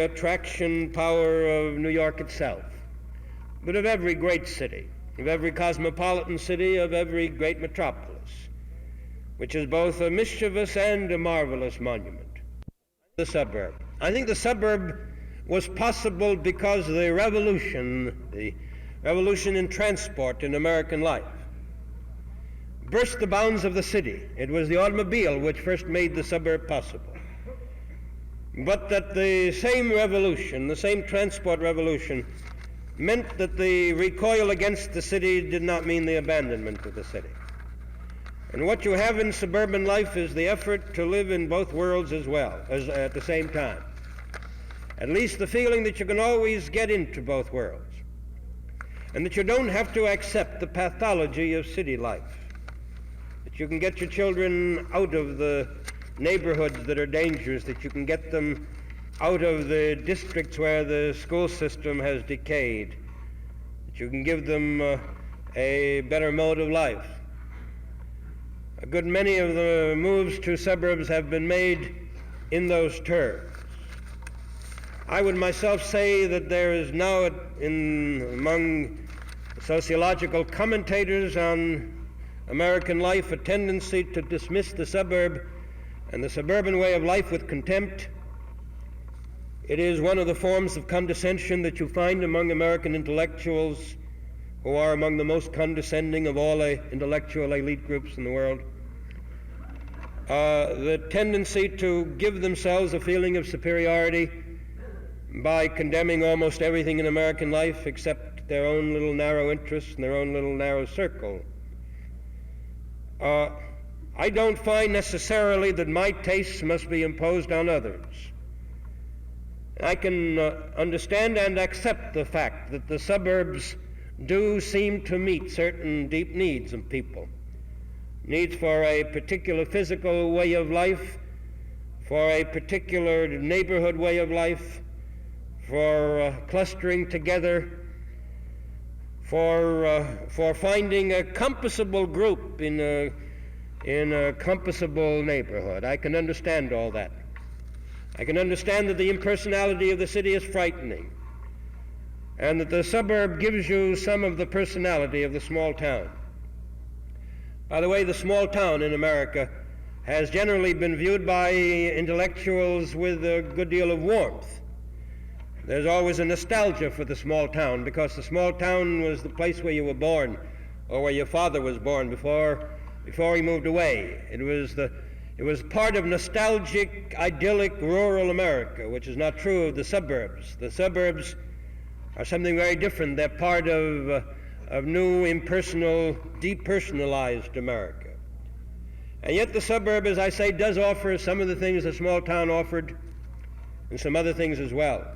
attraction power of New York itself, but of every great city, of every cosmopolitan city, of every great metropolis, which is both a mischievous and a marvelous monument. The suburb. I think the suburb was possible because the revolution in transport in American life, burst the bounds of the city. It was the automobile which first made the suburb possible. But that the same revolution, the same transport revolution, meant that the recoil against the city did not mean the abandonment of the city. And what you have in suburban life is the effort to live in both worlds as well, as at the same time. At least the feeling that you can always get into both worlds, and that you don't have to accept the pathology of city life, that you can get your children out of the neighborhoods that are dangerous, that you can get them out of the districts where the school system has decayed, that you can give them a better mode of life. A good many of the moves to suburbs have been made in those terms. I would myself say that there is now among sociological commentators on American life a tendency to dismiss the suburb and the suburban way of life with contempt. It is one of the forms of condescension that you find among American intellectuals, who are among the most condescending of all intellectual elite groups in the world. The tendency to give themselves a feeling of superiority by condemning almost everything in American life except their own little narrow interests and their own little narrow circle. I don't find necessarily that my tastes must be imposed on others. I can understand and accept the fact that the suburbs do seem to meet certain deep needs of people. Needs for a particular physical way of life, for a particular neighborhood way of life, for clustering together, for finding a compassable group in a compassable neighborhood. I can understand all that. I can understand that the impersonality of the city is frightening, and that the suburb gives you some of the personality of the small town. By the way, the small town in America has generally been viewed by intellectuals with a good deal of warmth. There's always a nostalgia for the small town, because the small town was the place where you were born, or where your father was born before before he moved away. It was part of nostalgic, idyllic rural America, which is not true of the suburbs. The suburbs are something very different. They're part of new, impersonal, depersonalized America. And yet the suburb, as I say, does offer some of the things the small town offered, and some other things as well.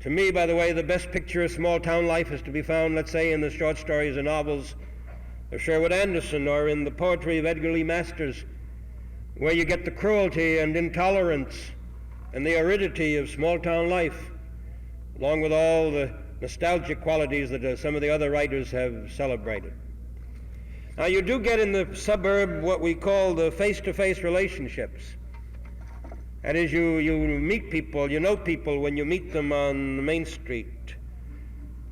To me, by the way, the best picture of small town life is to be found, let's say, in the short stories and novels of Sherwood Anderson or in the poetry of Edgar Lee Masters, where you get the cruelty and intolerance and the aridity of small town life, along with all the nostalgic qualities that some of the other writers have celebrated. Now, you do get in the suburb what we call the face-to-face relationships. That is, you meet people, you know people when you meet them on the main street.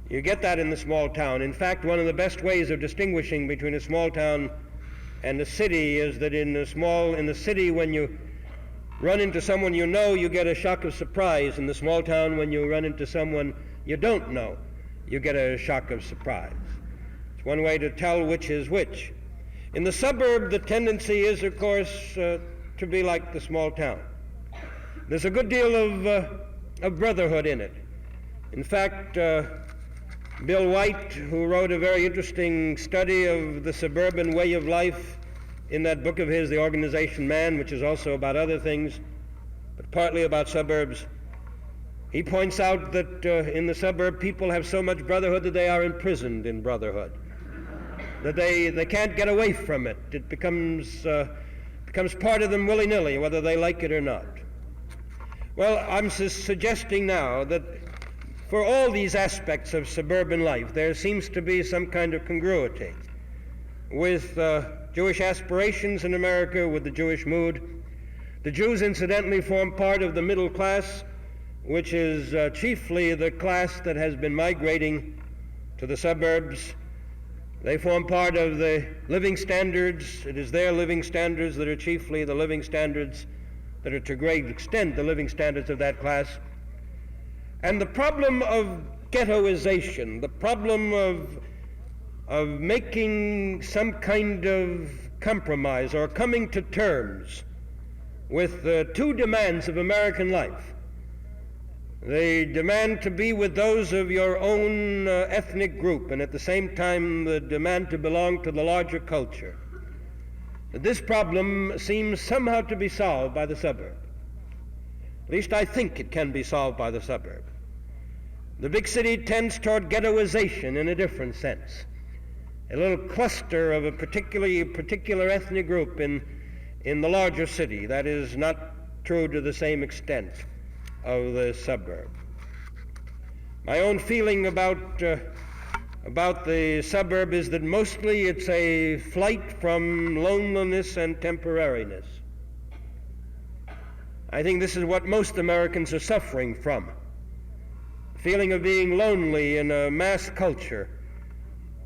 You get that in the small town. In fact, one of the best ways of distinguishing between a small town and a city is that in the city, when you run into someone you know, you get a shock of surprise. In the small town, when you run into someone you don't know, you get a shock of surprise. It's one way to tell which is which. In the suburb, the tendency is, of course, to be like the small town. There's a good deal of brotherhood in it. In fact, Bill White, who wrote a very interesting study of the suburban way of life in that book of his, The Organization Man, which is also about other things, but partly about suburbs, he points out that in the suburb people have so much brotherhood that they are imprisoned in brotherhood, that they can't get away from it. It becomes part of them willy-nilly, whether they like it or not. Well, I'm suggesting now that for all these aspects of suburban life, there seems to be some kind of congruity with Jewish aspirations in America, with the Jewish mood. The Jews, incidentally, form part of the middle class, which is chiefly the class that has been migrating to the suburbs. They form part of the living standards. It is their living standards that are chiefly the living standards that are to a great extent the living standards of that class. And the problem of ghettoization, the problem of making some kind of compromise or coming to terms with the two demands of American life. The demand to be with those of your own ethnic group, and at the same time the demand to belong to the larger culture. This problem seems somehow to be solved by the suburb. At least I think it can be solved by the suburb. The big city tends toward ghettoization in a different sense. A little cluster of a particular ethnic group in the larger city. That is not true to the same extent of the suburb. My own feeling about the suburb is that mostly it's a flight from loneliness and temporariness. I think this is what most Americans are suffering from. The feeling of being lonely in a mass culture.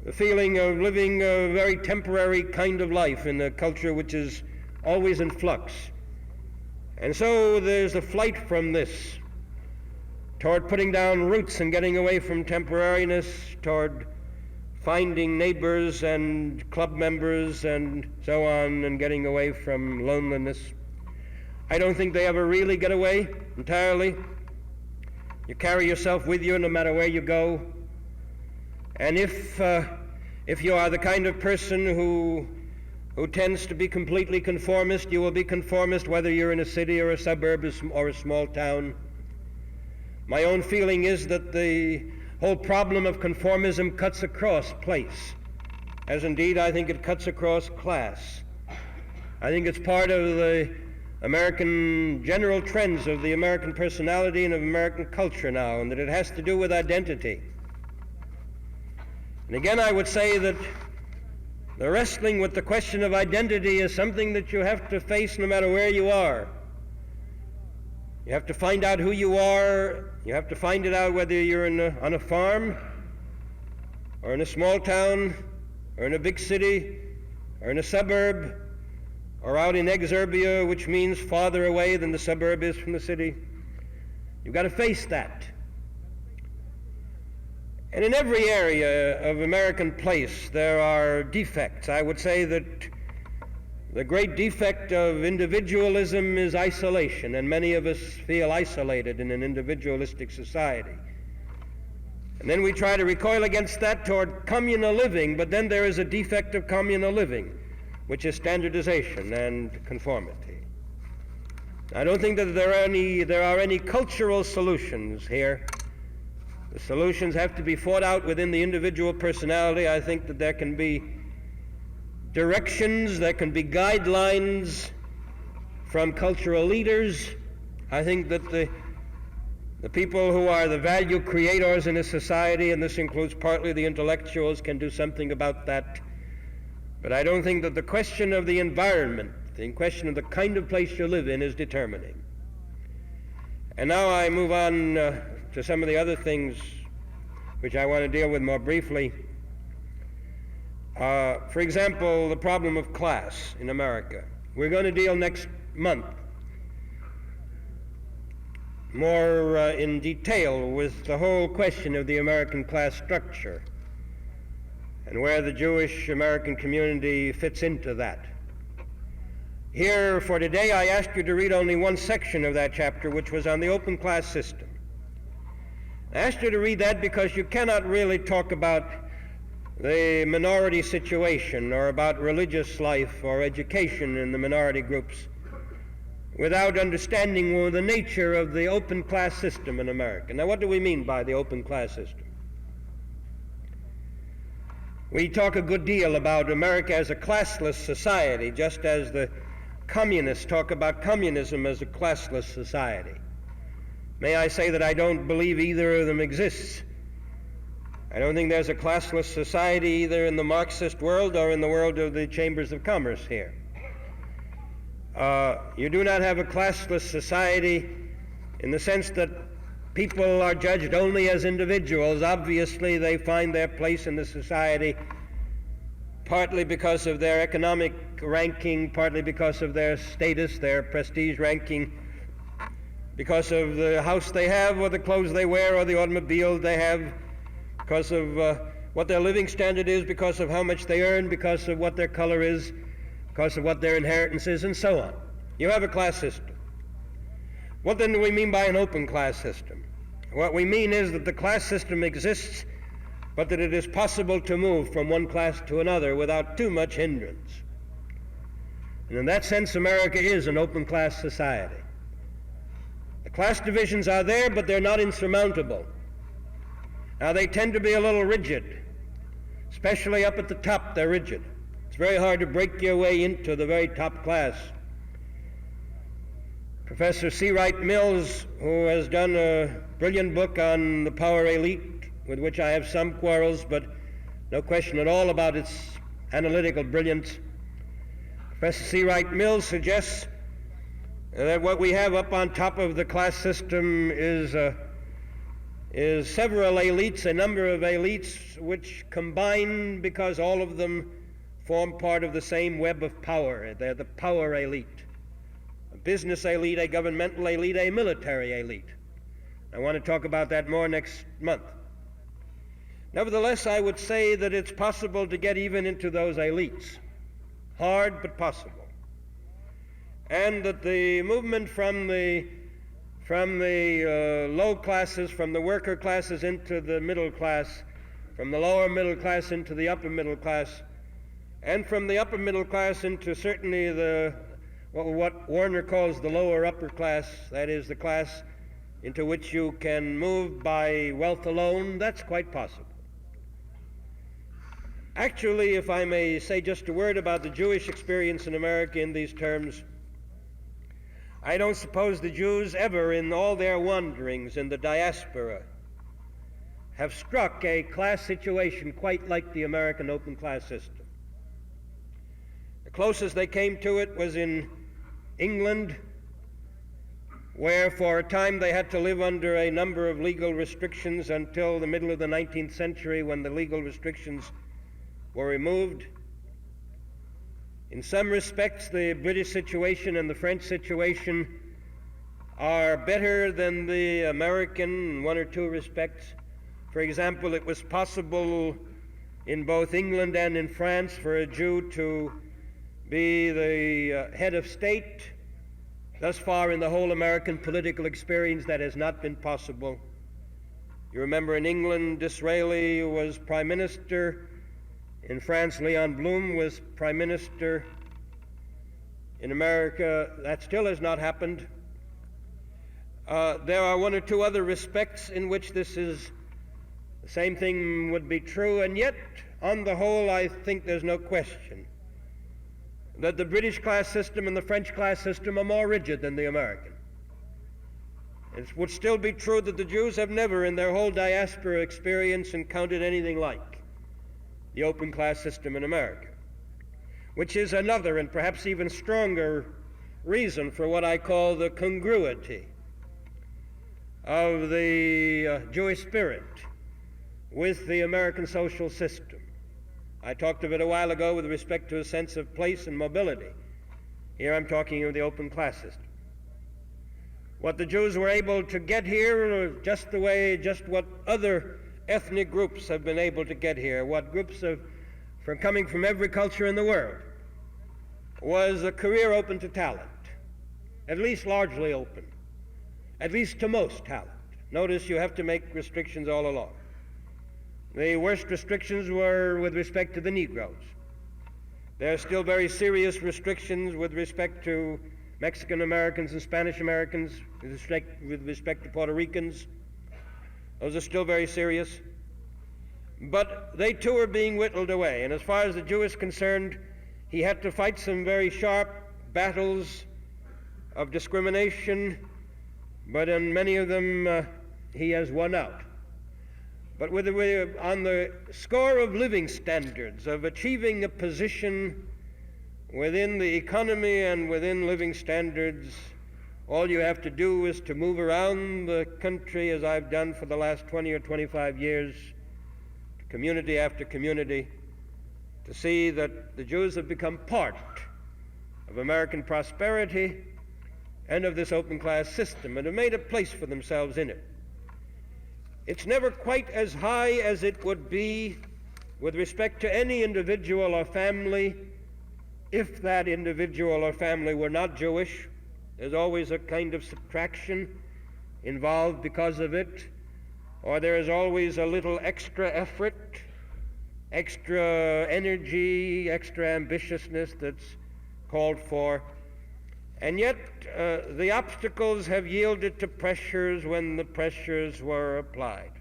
The feeling of living a very temporary kind of life in a culture which is always in flux. And so there's a flight from this toward putting down roots and getting away from temporariness, toward finding neighbors and club members and so on, and getting away from loneliness. I don't think they ever really get away entirely. You carry yourself with you no matter where you go. And if you are the kind of person who tends to be completely conformist, you will be conformist whether you're in a city or a suburb or a small town. My own feeling is that the whole problem of conformism cuts across place, as indeed I think it cuts across class. I think it's part of the American general trends of the American personality and of American culture now, and that it has to do with identity. And again, I would say that the wrestling with the question of identity is something that you have to face no matter where you are. You have to find out who you are. You have to find it out whether you're on a farm or in a small town or in a big city or in a suburb or out in exurbia, which means farther away than the suburb is from the city. You've got to face that. And in every area of American place, there are defects. I would say that the great defect of individualism is isolation, and many of us feel isolated in an individualistic society. And then we try to recoil against that toward communal living, but then there is a defect of communal living, which is standardization and conformity. I don't think that there are any cultural solutions here. The solutions have to be fought out within the individual personality. I think that there can be directions, there can be guidelines from cultural leaders. I think that the people who are the value creators in a society, and this includes partly the intellectuals, can do something about that. But I don't think that the question of the environment, the question of the kind of place you live in, is determining. And now I move on to some of the other things which I want to deal with more briefly. For example, the problem of class in America. We're going to deal next month more in detail with the whole question of the American class structure and where the Jewish American community fits into that. Here for today, I asked you to read only one section of that chapter, which was on the open class system. I asked you to read that because you cannot really talk about the minority situation or about religious life or education in the minority groups without understanding the nature of the open class system in America. Now, what do we mean by the open class system? We talk a good deal about America as a classless society, just as the communists talk about communism as a classless society. May I say that I don't believe either of them exists. I don't think there's a classless society either in the Marxist world or in the world of the chambers of commerce here. You do not have a classless society in the sense that people are judged only as individuals. Obviously, they find their place in the society partly because of their economic ranking, partly because of their status, their prestige ranking, because of the house they have or the clothes they wear or the automobile they have, because of what their living standard is, because of how much they earn, because of what their color is, because of what their inheritance is, and so on. You have a class system. What then do we mean by an open class system? What we mean is that the class system exists, but that it is possible to move from one class to another without too much hindrance. And in that sense, America is an open class society. The class divisions are there, but they're not insurmountable. Now, they tend to be a little rigid, especially up at the top, they're rigid. It's very hard to break your way into the very top class. Professor C. Wright Mills, who has done a brilliant book on the power elite, with which I have some quarrels, but no question at all about its analytical brilliance. Professor C. Wright Mills suggests that what we have up on top of the class system is several elites, a number of elites which combine because all of them form part of the same web of power. They're the power elite. A business elite, a governmental elite, a military elite. I want to talk about that more next month. Nevertheless, I would say that it's possible to get even into those elites. Hard, but possible. And that the movement from the low classes, from the worker classes into the middle class, from the lower middle class into the upper middle class, and from the upper middle class into certainly what Warner calls the lower upper class, that is the class into which you can move by wealth alone, that's quite possible. Actually, if I may say just a word about the Jewish experience in America in these terms, I don't suppose the Jews ever in all their wanderings in the diaspora have struck a class situation quite like the American open class system. The closest they came to it was in England, where for a time they had to live under a number of legal restrictions until the middle of the 19th century, when the legal restrictions were removed. In some respects, the British situation and the French situation are better than the American in one or two respects. For example, it was possible in both England and in France for a Jew to be the head of state. Thus far in the whole American political experience, that has not been possible. You remember in England, Disraeli was prime minister. In France, Leon Blum was prime minister. In America, that still has not happened. There are one or two other respects in which this is the same thing would be true, and yet, on the whole, I think there's no question that the British class system and the French class system are more rigid than the American. It would still be true that the Jews have never in their whole diaspora experience encountered anything like the open class system in America, which is another and perhaps even stronger reason for what I call the congruity of the Jewish spirit with the American social system. I talked of it a while ago with respect to a sense of place and mobility. Here I'm talking of the open class system. What the Jews were able to get here, just what other ethnic groups have been able to get here, what groups from coming from every culture in the world, was a career open to talent, at least largely open, at least to most talent. Notice you have to make restrictions all along. The worst restrictions were with respect to the Negroes. There are still very serious restrictions with respect to Mexican Americans and Spanish Americans, with respect to Puerto Ricans. Those are still very serious. But they too are being whittled away. And as far as the Jew is concerned, he had to fight some very sharp battles of discrimination, but in many of them he has won out. But on the score of living standards, of achieving a position within the economy and within living standards, all you have to do is to move around the country, as I've done for the last 20 or 25 years, community after community, to see that the Jews have become part of American prosperity and of this open class system and have made a place for themselves in it. It's never quite as high as it would be with respect to any individual or family if that individual or family were not Jewish. There's always a kind of subtraction involved because of it, or there is always a little extra effort, extra energy, extra ambitiousness that's called for. And yet, the obstacles have yielded to pressures when the pressures were applied.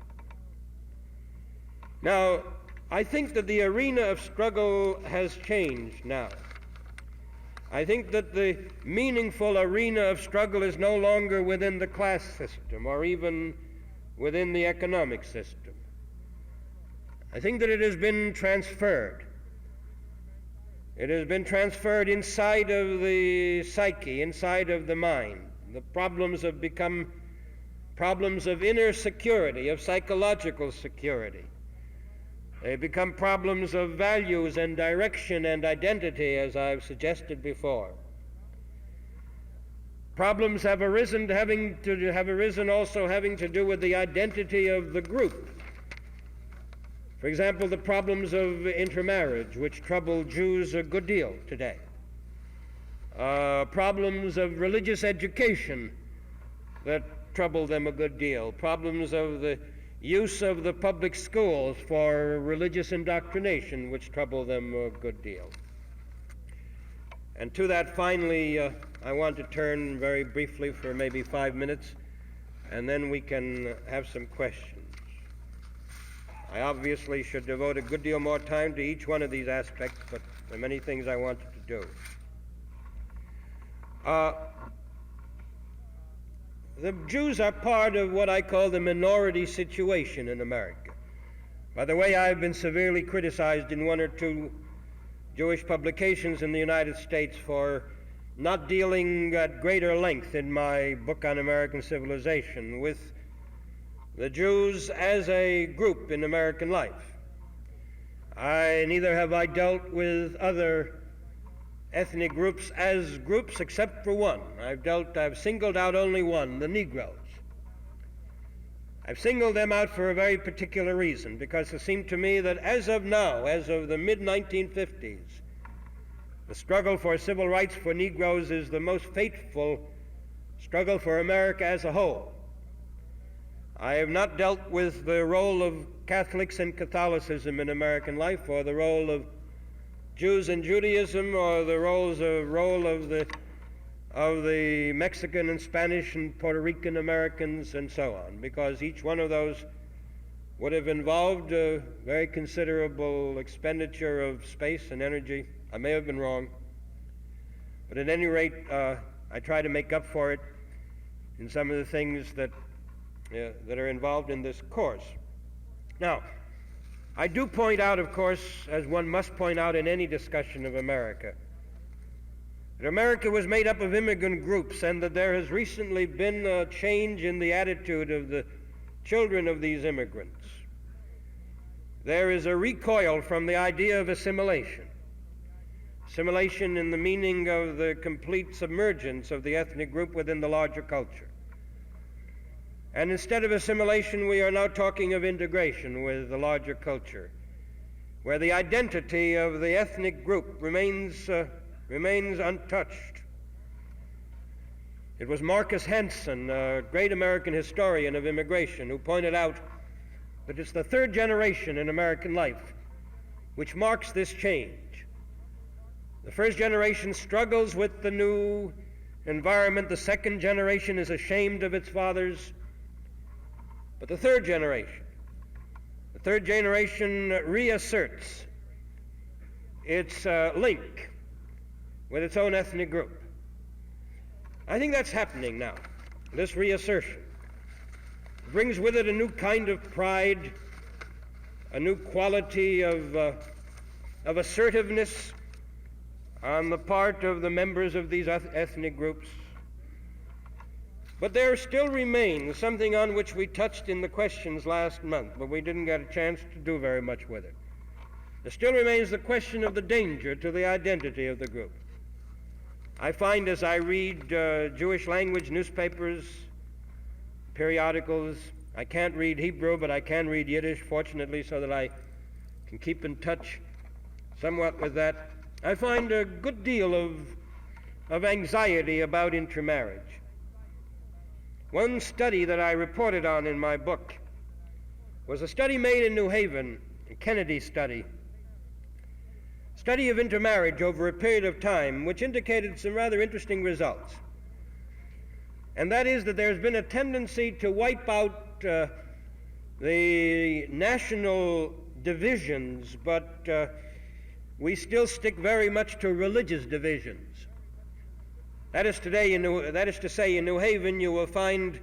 Now, I think that the arena of struggle has changed now. I think that the meaningful arena of struggle is no longer within the class system or even within the economic system. I think that it has been transferred. It has been transferred inside of the psyche, inside of the mind. The problems have become problems of inner security, of psychological security. They become problems of values and direction and identity, as I've suggested before. Problems have arisen also having to do with the identity of the group. For example, the problems of intermarriage, which trouble Jews a good deal today. Problems of religious education that trouble them a good deal. Problems of the use of the public schools for religious indoctrination, which trouble them a good deal. And to that, finally, I want to turn very briefly for maybe 5 minutes, and then we can have some questions. I obviously should devote a good deal more time to each one of these aspects, but there are many things I wanted to do. The Jews are part of what I call the minority situation in America. By the way, I've been severely criticized in one or two Jewish publications in the United States for not dealing at greater length in my book on American civilization with the Jews as a group in American life. Neither have I dealt with other ethnic groups as groups except for one. I've singled out only one, the Negroes. I've singled them out for a very particular reason, because it seemed to me that as of now, as of the mid-1950s, the struggle for civil rights for Negroes is the most fateful struggle for America as a whole. I have not dealt with the role of Catholics and Catholicism in American life, or the role of Jews and Judaism, or the role of the Mexican and Spanish and Puerto Rican Americans and so on, because each one of those would have involved a very considerable expenditure of space and energy. I may have been wrong, but at any rate, I try to make up for it in some of the things that are involved in this course. Now, I do point out, of course, as one must point out in any discussion of America, that America was made up of immigrant groups, and that there has recently been a change in the attitude of the children of these immigrants. There is a recoil from the idea of assimilation. Assimilation in the meaning of the complete submergence of the ethnic group within the larger culture. And instead of assimilation, we are now talking of integration with the larger culture, where the identity of the ethnic group remains untouched. It was Marcus Henson, a great American historian of immigration, who pointed out that it's the third generation in American life which marks this change. The first generation struggles with the new environment. The second generation is ashamed of its fathers. But the third generation reasserts its link with its own ethnic group. I think that's happening now, this reassertion. It brings with it a new kind of pride, a new quality of assertiveness on the part of the members of these ethnic groups. But there still remains something on which we touched in the questions last month, but we didn't get a chance to do very much with it. There still remains the question of the danger to the identity of the group. I find as I read Jewish language newspapers, periodicals, I can't read Hebrew, but I can read Yiddish, fortunately, so that I can keep in touch somewhat with that. I find a good deal of anxiety about intermarriage. One study that I reported on in my book was a study made in New Haven, a Kennedy study of intermarriage over a period of time, which indicated some rather interesting results. And that is that there's been a tendency to wipe out the national divisions, but we still stick very much to religious divisions. That is to say, in New Haven, you will find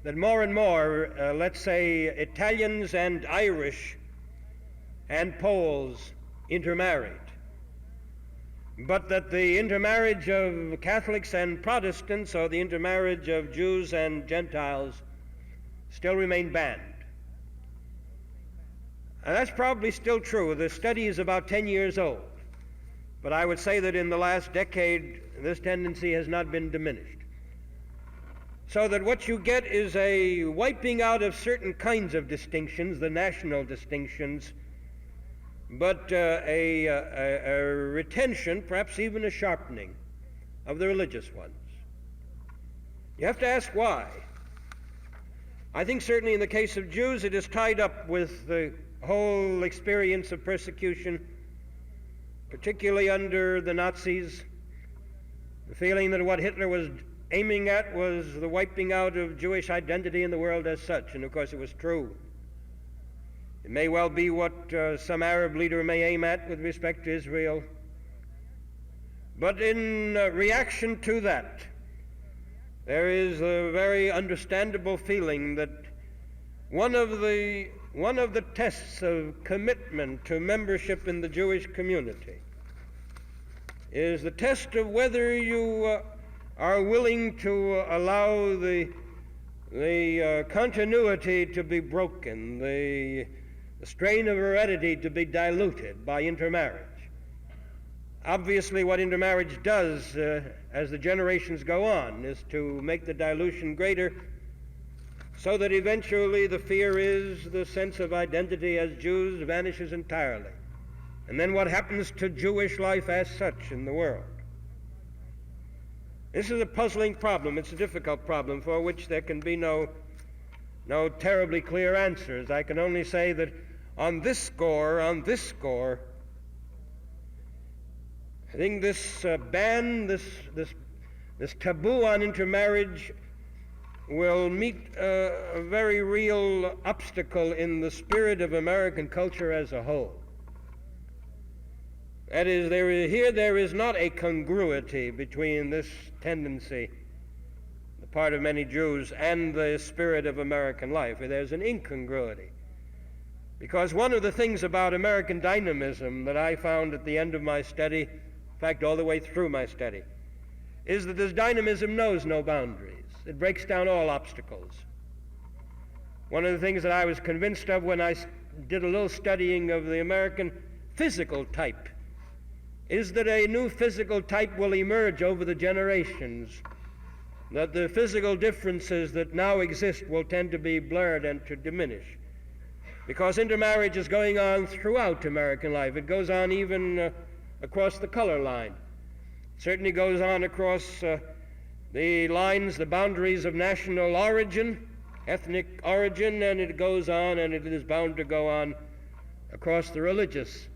that more and more, let's say, Italians and Irish and Poles intermarried, but that the intermarriage of Catholics and Protestants, or the intermarriage of Jews and Gentiles, still remain banned. And that's probably still true. The study is about 10 years old, but I would say that in the last decade, this tendency has not been diminished. So that what you get is a wiping out of certain kinds of distinctions, the national distinctions, but a retention, perhaps even a sharpening, of the religious ones. You have to ask why. I think certainly in the case of Jews, it is tied up with the whole experience of persecution, particularly under the Nazis, the feeling that what Hitler was aiming at was the wiping out of Jewish identity in the world as such, and of course it was true. It may well be what some Arab leader may aim at with respect to Israel. But in reaction to that, there is a very understandable feeling that one of the tests of commitment to membership in the Jewish community is the test of whether you are willing to allow the continuity to be broken, the strain of heredity to be diluted by intermarriage. Obviously, what intermarriage does as the generations go on is to make the dilution greater, so that eventually the fear is the sense of identity as Jews vanishes entirely. And then what happens to Jewish life as such in the world? This is a puzzling problem. It's a difficult problem for which there can be no terribly clear answers. I can only say that on this score, I think this ban, this taboo on intermarriage will meet a very real obstacle in the spirit of American culture as a whole. That is, there is not a congruity between this tendency, the part of many Jews, and the spirit of American life. There's an incongruity. Because one of the things about American dynamism that I found at the end of my study, in fact all the way through my study, is that this dynamism knows no boundaries. It breaks down all obstacles. One of the things that I was convinced of when I did a little studying of the American physical type is that a new physical type will emerge over the generations, that the physical differences that now exist will tend to be blurred and to diminish. Because intermarriage is going on throughout American life. It goes on even across the color line. It certainly goes on across the lines, the boundaries of national origin, ethnic origin, and it goes on, and it is bound to go on across the religious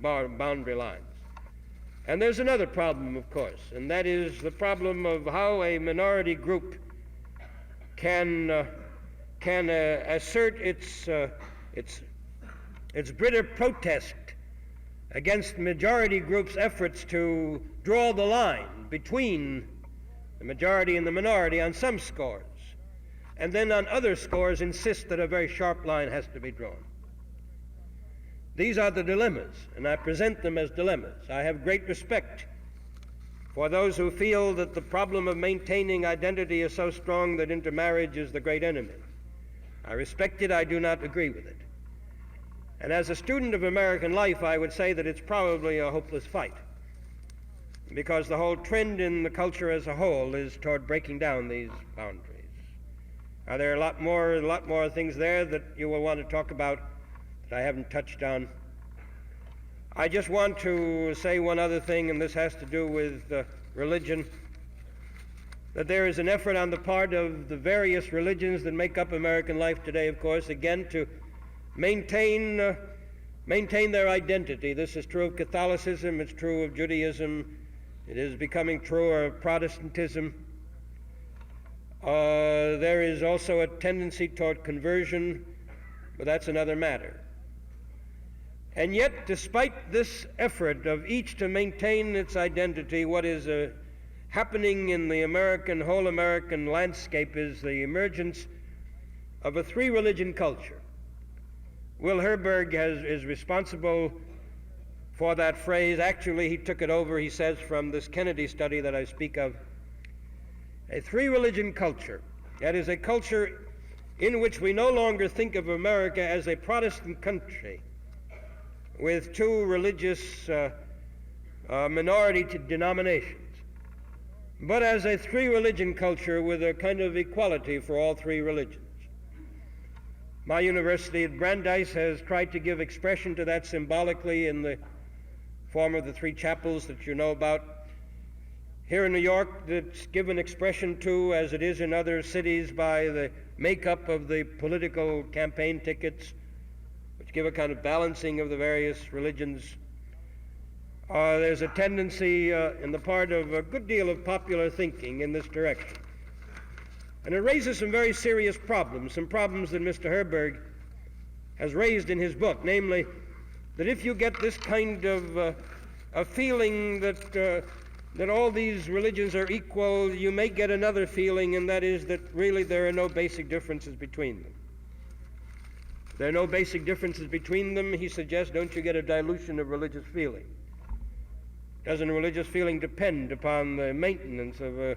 boundary lines. And there's another problem, of course, and that is the problem of how a minority group can assert its bitter protest against the majority group's efforts to draw the line between the majority and the minority on some scores, and then on other scores insist that a very sharp line has to be drawn. These are the dilemmas, and I present them as dilemmas. I have great respect for those who feel that the problem of maintaining identity is so strong that intermarriage is the great enemy. I respect it, I do not agree with it. And as a student of American life, I would say that it's probably a hopeless fight, because the whole trend in the culture as a whole is toward breaking down these boundaries. Are there a lot more things there that you will want to talk about that I haven't touched on? I just want to say one other thing, and this has to do with religion, that there is an effort on the part of the various religions that make up American life today, of course, again, to maintain their identity. This is true of Catholicism, it's true of Judaism, it is becoming true of Protestantism. There is also a tendency toward conversion, but that's another matter. And yet, despite this effort of each to maintain its identity, what is happening in the whole American landscape is the emergence of a three-religion culture. Will Herberg is responsible for that phrase. Actually, he took it over, he says, from this Kennedy study that I speak of. A three-religion culture. That is a culture in which we no longer think of America as a Protestant country with two religious minority denominations, but as a three-religion culture with a kind of equality for all three religions. My university at Brandeis has tried to give expression to that symbolically in the form of the three chapels that you know about. Here in New York, it's given expression to, as it is in other cities, by the makeup of the political campaign tickets, which give a kind of balancing of the various religions. There's a tendency in the part of a good deal of popular thinking in this direction. And it raises some very serious problems, some problems that Mr. Herberg has raised in his book, namely that if you get this kind of a feeling that all these religions are equal, you may get another feeling, and that is that really there are no basic differences between them. There are no basic differences between them, he suggests. Don't you get a dilution of religious feeling? Doesn't religious feeling depend upon the maintenance of a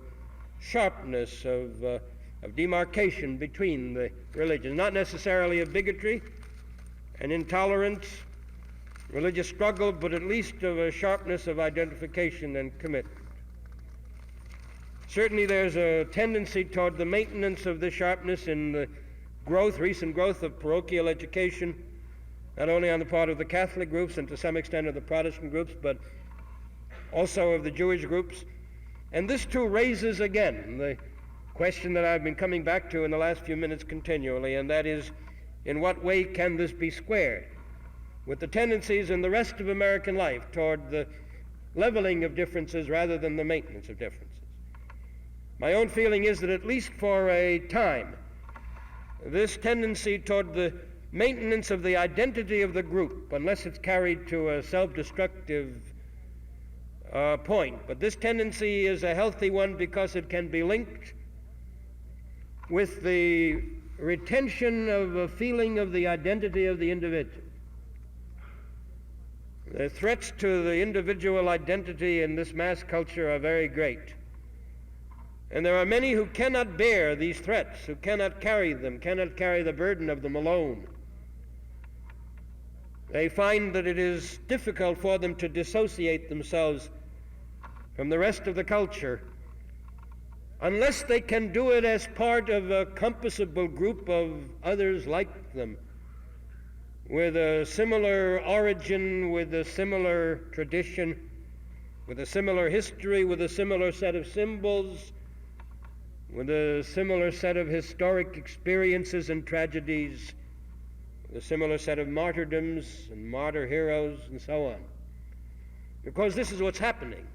sharpness of demarcation between the religions? Not necessarily of bigotry and intolerance, religious struggle, but at least of a sharpness of identification and commitment. Certainly there's a tendency toward the maintenance of this sharpness in the recent growth of parochial education, not only on the part of the Catholic groups and to some extent of the Protestant groups, but also of the Jewish groups. And this too raises again the question that I've been coming back to in the last few minutes continually, and that is, in what way can this be squared with the tendencies in the rest of American life toward the leveling of differences rather than the maintenance of differences? My own feeling is that at least for a time, this tendency toward the maintenance of the identity of the group, unless it's carried to a self-destructive point, but this tendency is a healthy one because it can be linked with the retention of a feeling of the identity of the individual. The threats to the individual identity in this mass culture are very great. And there are many who cannot bear these threats, who cannot carry them, cannot carry the burden of them alone. They find that it is difficult for them to dissociate themselves from the rest of the culture unless they can do it as part of a compassable group of others like them, with a similar origin, with a similar tradition, with a similar history, with a similar set of symbols, with a similar set of historic experiences and tragedies, with a similar set of martyrdoms and martyr heroes and so on. Because this is what's happening.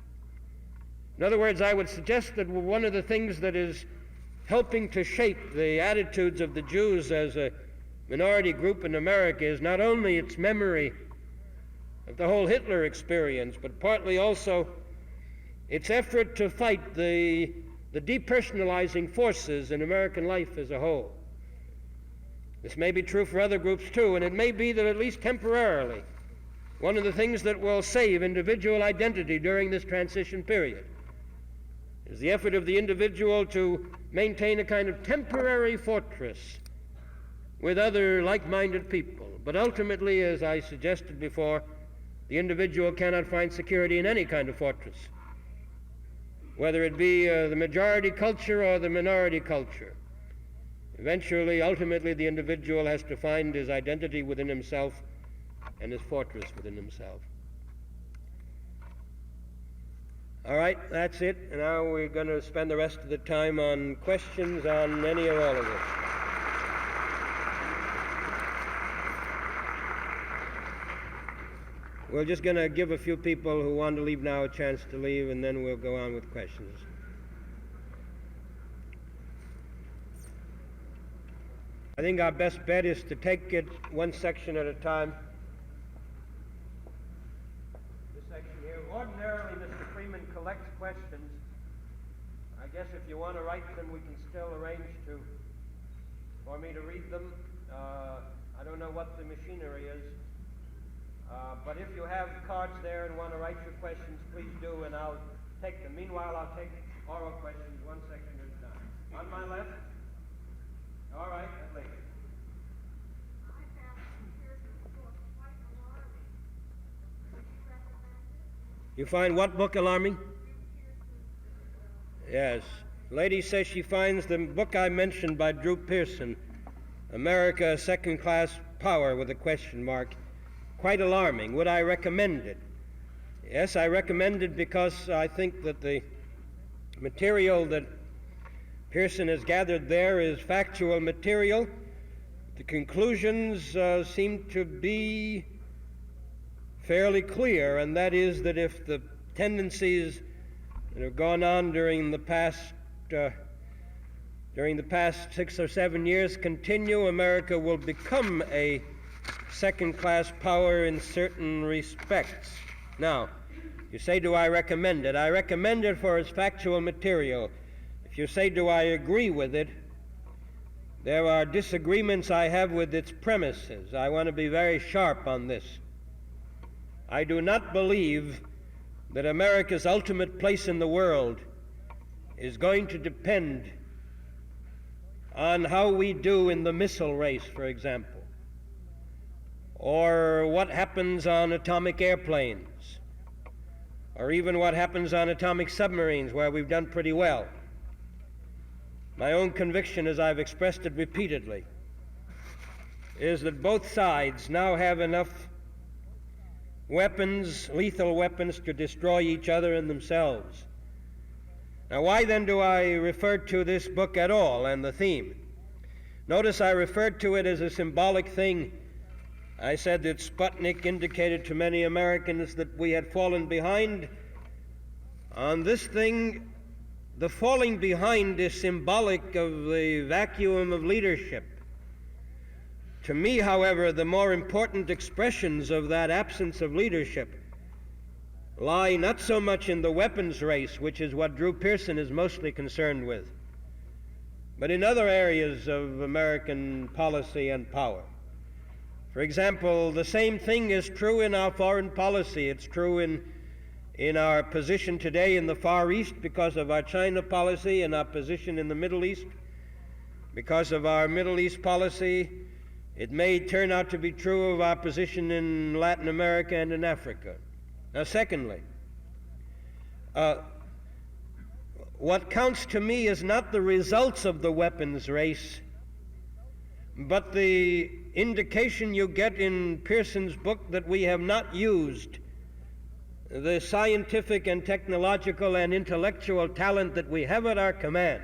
In other words, I would suggest that one of the things that is helping to shape the attitudes of the Jews as a minority group in America is not only its memory of the whole Hitler experience, but partly also its effort to fight the depersonalizing forces in American life as a whole. This may be true for other groups too, and it may be that at least temporarily, one of the things that will save individual identity during this transition period is the effort of the individual to maintain a kind of temporary fortress with other like-minded people. But ultimately, as I suggested before, the individual cannot find security in any kind of fortress, whether it be the majority culture or the minority culture. Eventually, ultimately, the individual has to find his identity within himself and his fortress within himself. All right, that's it. And now we're going to spend the rest of the time on questions on any or all of this. We're just going to give a few people who want to leave now a chance to leave, and then we'll go on with questions. I think our best bet is to take it one section at a time. This section here. Ordinarily, Mr. Freeman collects questions. I guess if you want to write them, we can still arrange for me to read them. I don't know what the machinery is. But if you have cards there and want to write your questions, please do, and I'll take them. Meanwhile, I'll take oral questions one section at a time. On my left? All right, that lady. You find what book alarming? Yes. Lady says she finds the book I mentioned by Drew Pearson, America, a Second-Class Power, with a question mark, quite alarming. Would I recommend it? Yes, I recommend it because I think that the material that Pearson has gathered there is factual material. The conclusions seem to be fairly clear, and that is that if the tendencies that have gone on during the past 6 or 7 years continue, America will become a second-class power in certain respects. Now, you say, do I recommend it? I recommend it for its factual material. If you say, do I agree with it, there are disagreements I have with its premises. I want to be very sharp on this. I do not believe that America's ultimate place in the world is going to depend on how we do in the missile race, for example, or what happens on atomic airplanes, or even what happens on atomic submarines, where we've done pretty well. My own conviction, as I've expressed it repeatedly, is that both sides now have enough weapons, lethal weapons, to destroy each other and themselves. Now, why then do I refer to this book at all and the theme? Notice I referred to it as a symbolic thing. I said that Sputnik indicated to many Americans that we had fallen behind. On this thing, the falling behind is symbolic of the vacuum of leadership. To me, however, the more important expressions of that absence of leadership lie not so much in the weapons race, which is what Drew Pearson is mostly concerned with, but in other areas of American policy and power. For example, the same thing is true in our foreign policy. It's true in our position today in the Far East because of our China policy, and our position in the Middle East because of our Middle East policy. It may turn out to be true of our position in Latin America and in Africa. Now, secondly, what counts to me is not the results of the weapons race, but the indication you get in Pearson's book that we have not used the scientific and technological and intellectual talent that we have at our command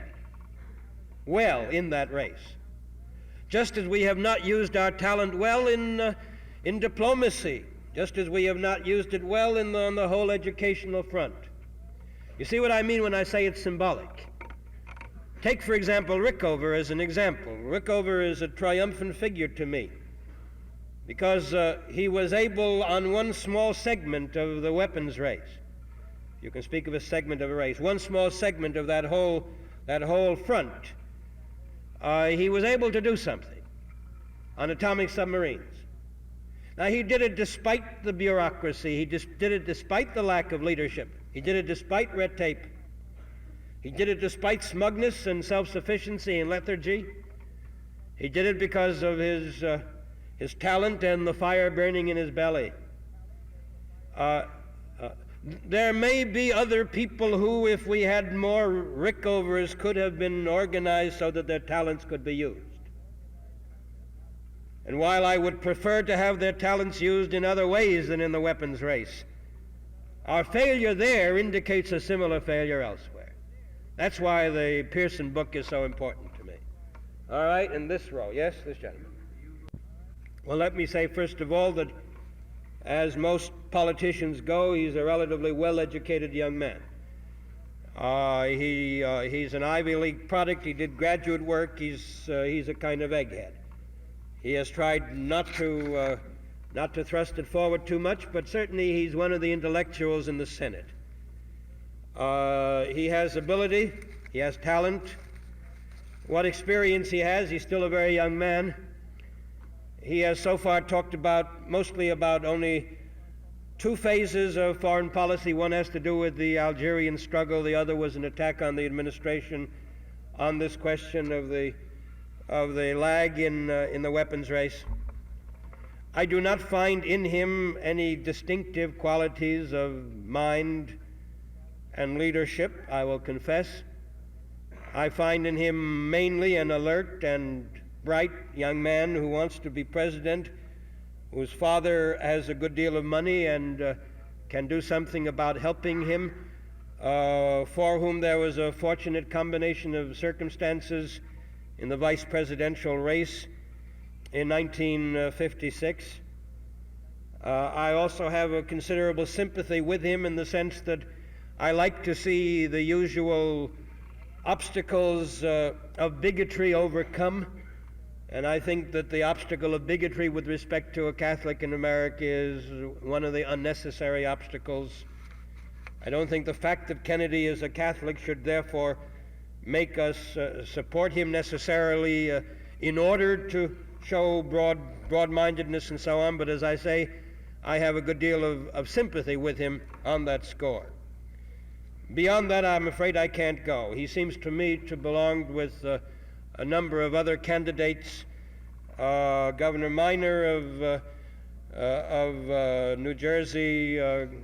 well in that race. Just as we have not used our talent well in diplomacy, just as we have not used it well on the whole educational front. You see what I mean when I say it's symbolic? Take, for example, Rickover as an example. Rickover is a triumphant figure to me because he was able, on one small segment of the weapons race, you can speak of a segment of a race, one small segment of that whole front, he was able to do something on atomic submarines. Now, he did it despite the bureaucracy. He did it despite the lack of leadership. He did it despite red tape. He did it despite smugness and self-sufficiency and lethargy. He did it because of his talent and the fire burning in his belly. There may be other people who, if we had more Rickovers, could have been organized so that their talents could be used. And while I would prefer to have their talents used in other ways than in the weapons race, our failure there indicates a similar failure elsewhere. That's why the Pearson book is so important to me. All right, in this row. Yes, this gentleman. Well, let me say first of all that as most politicians go, he's a relatively well-educated young man. He's an Ivy League product. He did graduate work. He's a kind of egghead. He has tried not to thrust it forward too much, but certainly he's one of the intellectuals in the Senate. He has ability. He has talent. What experience he has, he's still a very young man. He has so far talked mostly about only two phases of foreign policy. One has to do with the Algerian struggle. The other was an attack on the administration on this question of the lag in the weapons race. I do not find in him any distinctive qualities of mind and leadership, I will confess. I find in him mainly an alert and bright young man who wants to be president, whose father has a good deal of money and can do something about helping him, for whom there was a fortunate combination of circumstances in the vice presidential race in 1956. I also have a considerable sympathy with him in the sense that I like to see the usual obstacles of bigotry overcome. And I think that the obstacle of bigotry with respect to a Catholic in America is one of the unnecessary obstacles. I don't think the fact that Kennedy is a Catholic should therefore make us support him necessarily in order to show broad-mindedness and so on. But as I say, I have a good deal of sympathy with him on that score. Beyond that, I'm afraid I can't go. He seems to me to belong with a number of other candidates, Governor Minor of New Jersey,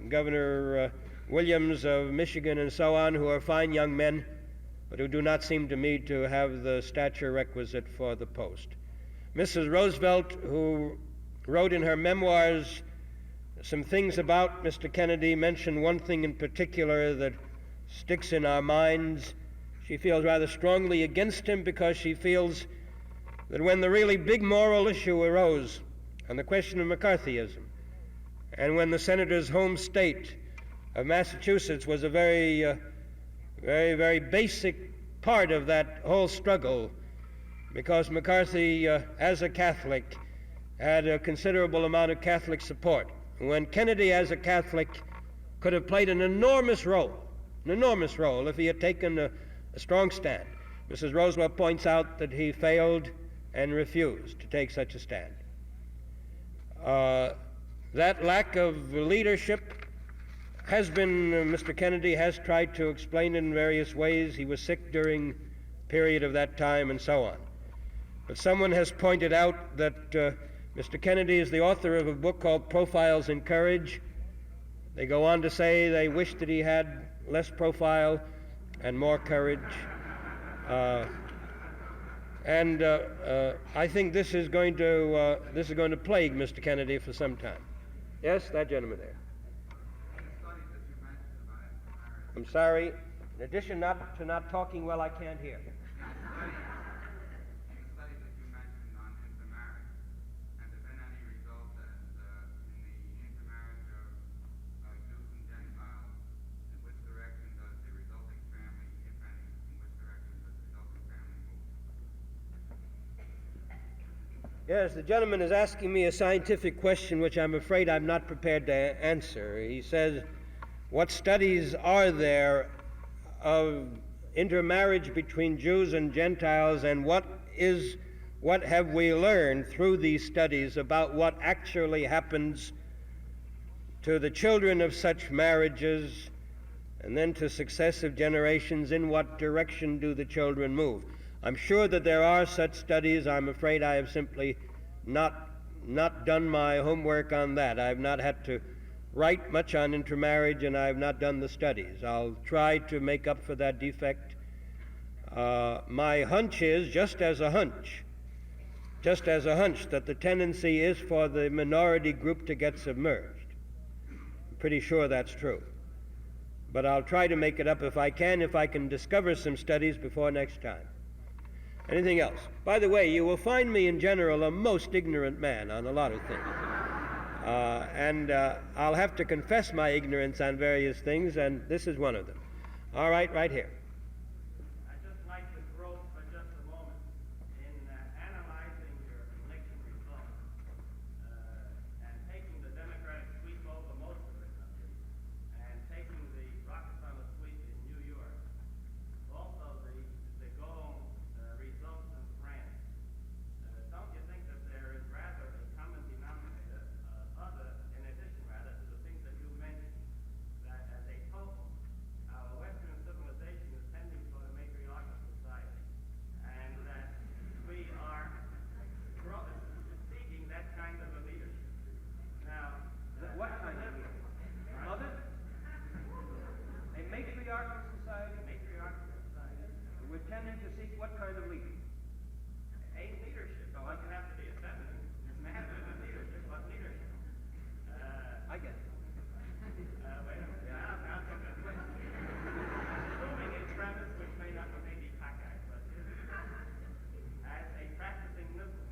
Governor Williams of Michigan, and so on, who are fine young men. but who do not seem to me to have the stature requisite for the post. Mrs. Roosevelt, who wrote in her memoirs some things about Mr. Kennedy, mentioned one thing in particular that sticks in our minds. She feels rather strongly against him because she feels that when the really big moral issue arose on the question of McCarthyism, and when the senator's home state of Massachusetts was a very basic part of that whole struggle, because McCarthy, as a Catholic, had a considerable amount of Catholic support. When Kennedy, as a Catholic, could have played an enormous role if he had taken a strong stand. Mrs. Roosevelt points out that he failed and refused to take such a stand. That lack of leadership has been, Mr. Kennedy has tried to explain in various ways. He was sick during a period of that time and so on. But someone has pointed out that Mr. Kennedy is the author of a book called Profiles in Courage. They go on to say they wish that he had less profile and more courage. I think this is going to plague Mr. Kennedy for some time. Yes, that gentleman there. I'm sorry. In addition to not talking well, I can't hear. Yes, the gentleman is asking me a scientific question which I'm afraid I'm not prepared to answer. He says, what studies are there of intermarriage between Jews and Gentiles, and what have we learned through these studies about what actually happens to the children of such marriages, and then to successive generations? In what direction do the children move? I'm sure that there are such studies. I'm afraid I have simply not done my homework on that. I've not had to write much on intermarriage, and I've not done the studies. I'll try to make up for that defect. My hunch is, just as a hunch, that the tendency is for the minority group to get submerged. I'm pretty sure that's true. But I'll try to make it up if I can discover some studies before next time. Anything else? By the way, you will find me in general a most ignorant man on a lot of things. I'll have to confess my ignorance on various things, and this is one of them. All right, right here. I'd just like to grope for just a moment in analyzing your election results and taking the Democratic sweep over most of the country and taking the Rockefeller sweep in New York. Also, the Gaulle results in France. Don't you think that there is rather a common denominator, in addition to the things that you mentioned, that as a total, our Western civilization is tending toward a matriarchal society, and that we are seeking that kind of a leadership. Now, What kind of leadership? Mother? A matriarchal society? Matriarchal society. We're tending to seek what kind of leader? A leadership. So it doesn't have to be a feminine. It's matter of leadership, but leadership. I get it. Wait a minute. Now take a twist. Assuming a premise which may not be cockeyed, but as a practicing Muslim,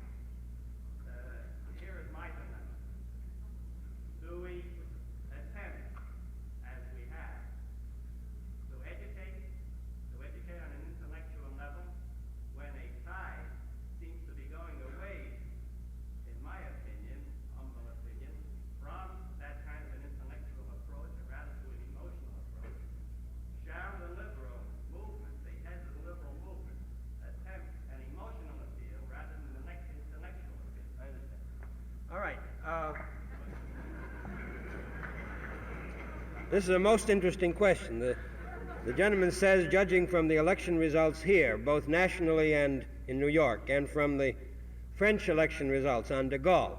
here is my dilemma. Do we attempt, as we have, to educate on an intellectual level when a tide seems to be going away, in my opinion, humble opinion, from that kind of an intellectual approach, or rather to an emotional approach? Shall the liberal movement, the heads of the liberal movement, attempt an emotional appeal rather than an intellectual appeal? I understand. All right. This is a most interesting question. The gentleman says, judging from the election results here, both nationally and in New York, and from the French election results on de Gaulle,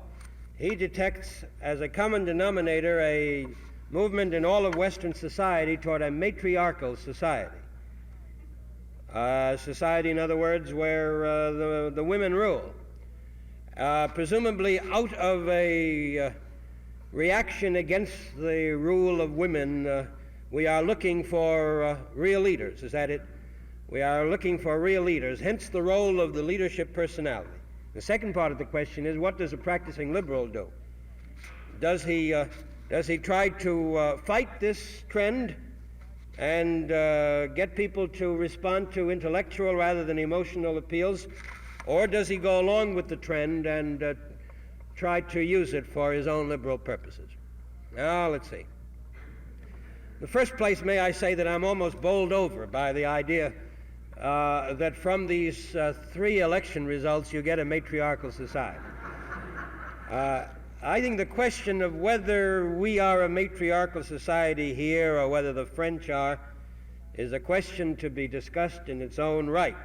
he detects as a common denominator a movement in all of Western society toward a matriarchal society. Society, in other words, where the women rule. Presumably out of a reaction against the rule of women, we are looking for real leaders. Is that it? We are looking for real leaders, hence the role of the leadership personality. The second part of the question is, what does a practicing liberal do? Does he try to fight this trend and get people to respond to intellectual rather than emotional appeals, or does he go along with the trend and try to use it for his own liberal purposes? Now, let's see. In the first place, may I say that I'm almost bowled over by the idea that from these three election results you get a matriarchal society. I think the question of whether we are a matriarchal society here or whether the French are is a question to be discussed in its own right.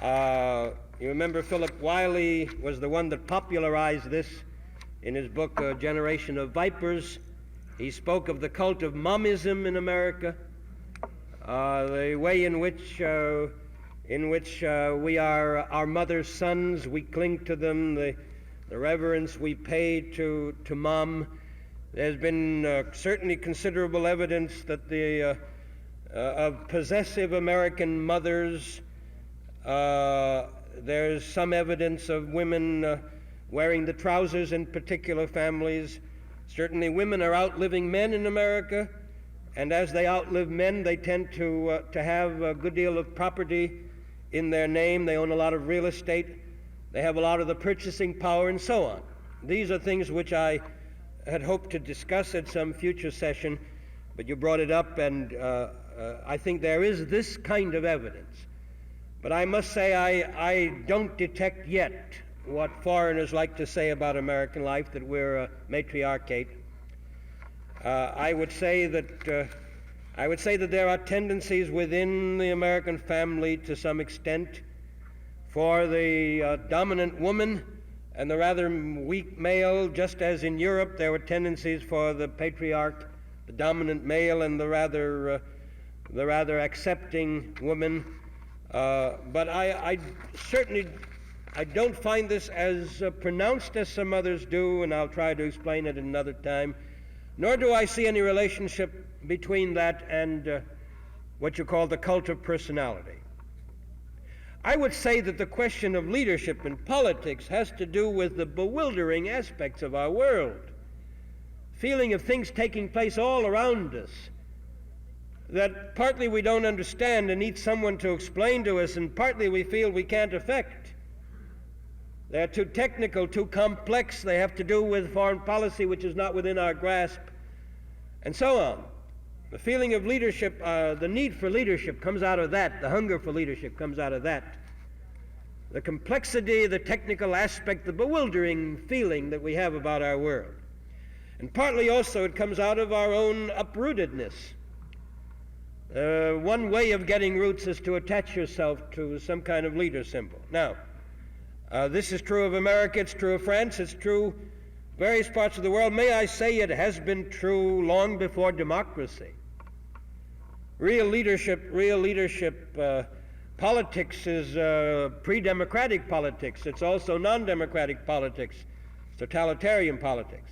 You remember Philip Wiley was the one that popularized this in his book, A Generation of Vipers. He spoke of the cult of momism in America, the way in which we are our mother's sons, we cling to them, the reverence we pay to mom. There's been certainly considerable evidence that of possessive American mothers. There's some evidence of women wearing the trousers in particular families. Certainly women are outliving men in America, and as they outlive men, they tend to have a good deal of property in their name. They own a lot of real estate. They have a lot of the purchasing power and so on. These are things which I had hoped to discuss at some future session, but you brought it up, and I think there is this kind of evidence. But I must say I don't detect yet what foreigners like to say about American life, that we're a matriarchate. I would say that there are tendencies within the American family to some extent for the dominant woman and the rather weak male, just as in Europe there were tendencies for the patriarch, the dominant male, and the rather accepting woman. But I certainly don't find this as pronounced as some others do, and I'll try to explain it another time. Nor do I see any relationship between that and what you call the cult of personality. I would say that the question of leadership in politics has to do with the bewildering aspects of our world, feeling of things taking place all around us that partly we don't understand and need someone to explain to us, and partly we feel we can't affect. They're too technical, too complex. They have to do with foreign policy which is not within our grasp, and so on. The feeling of leadership, the need for leadership comes out of that. The hunger for leadership comes out of that. The complexity, the technical aspect, the bewildering feeling that we have about our world. And partly also it comes out of our own uprootedness. One way of getting roots is to attach yourself to some kind of leader symbol. Now, this is true of America, it's true of France, it's true various parts of the world. May I say it has been true long before democracy. Real leadership, politics is pre-democratic politics. It's also non-democratic politics, totalitarian politics.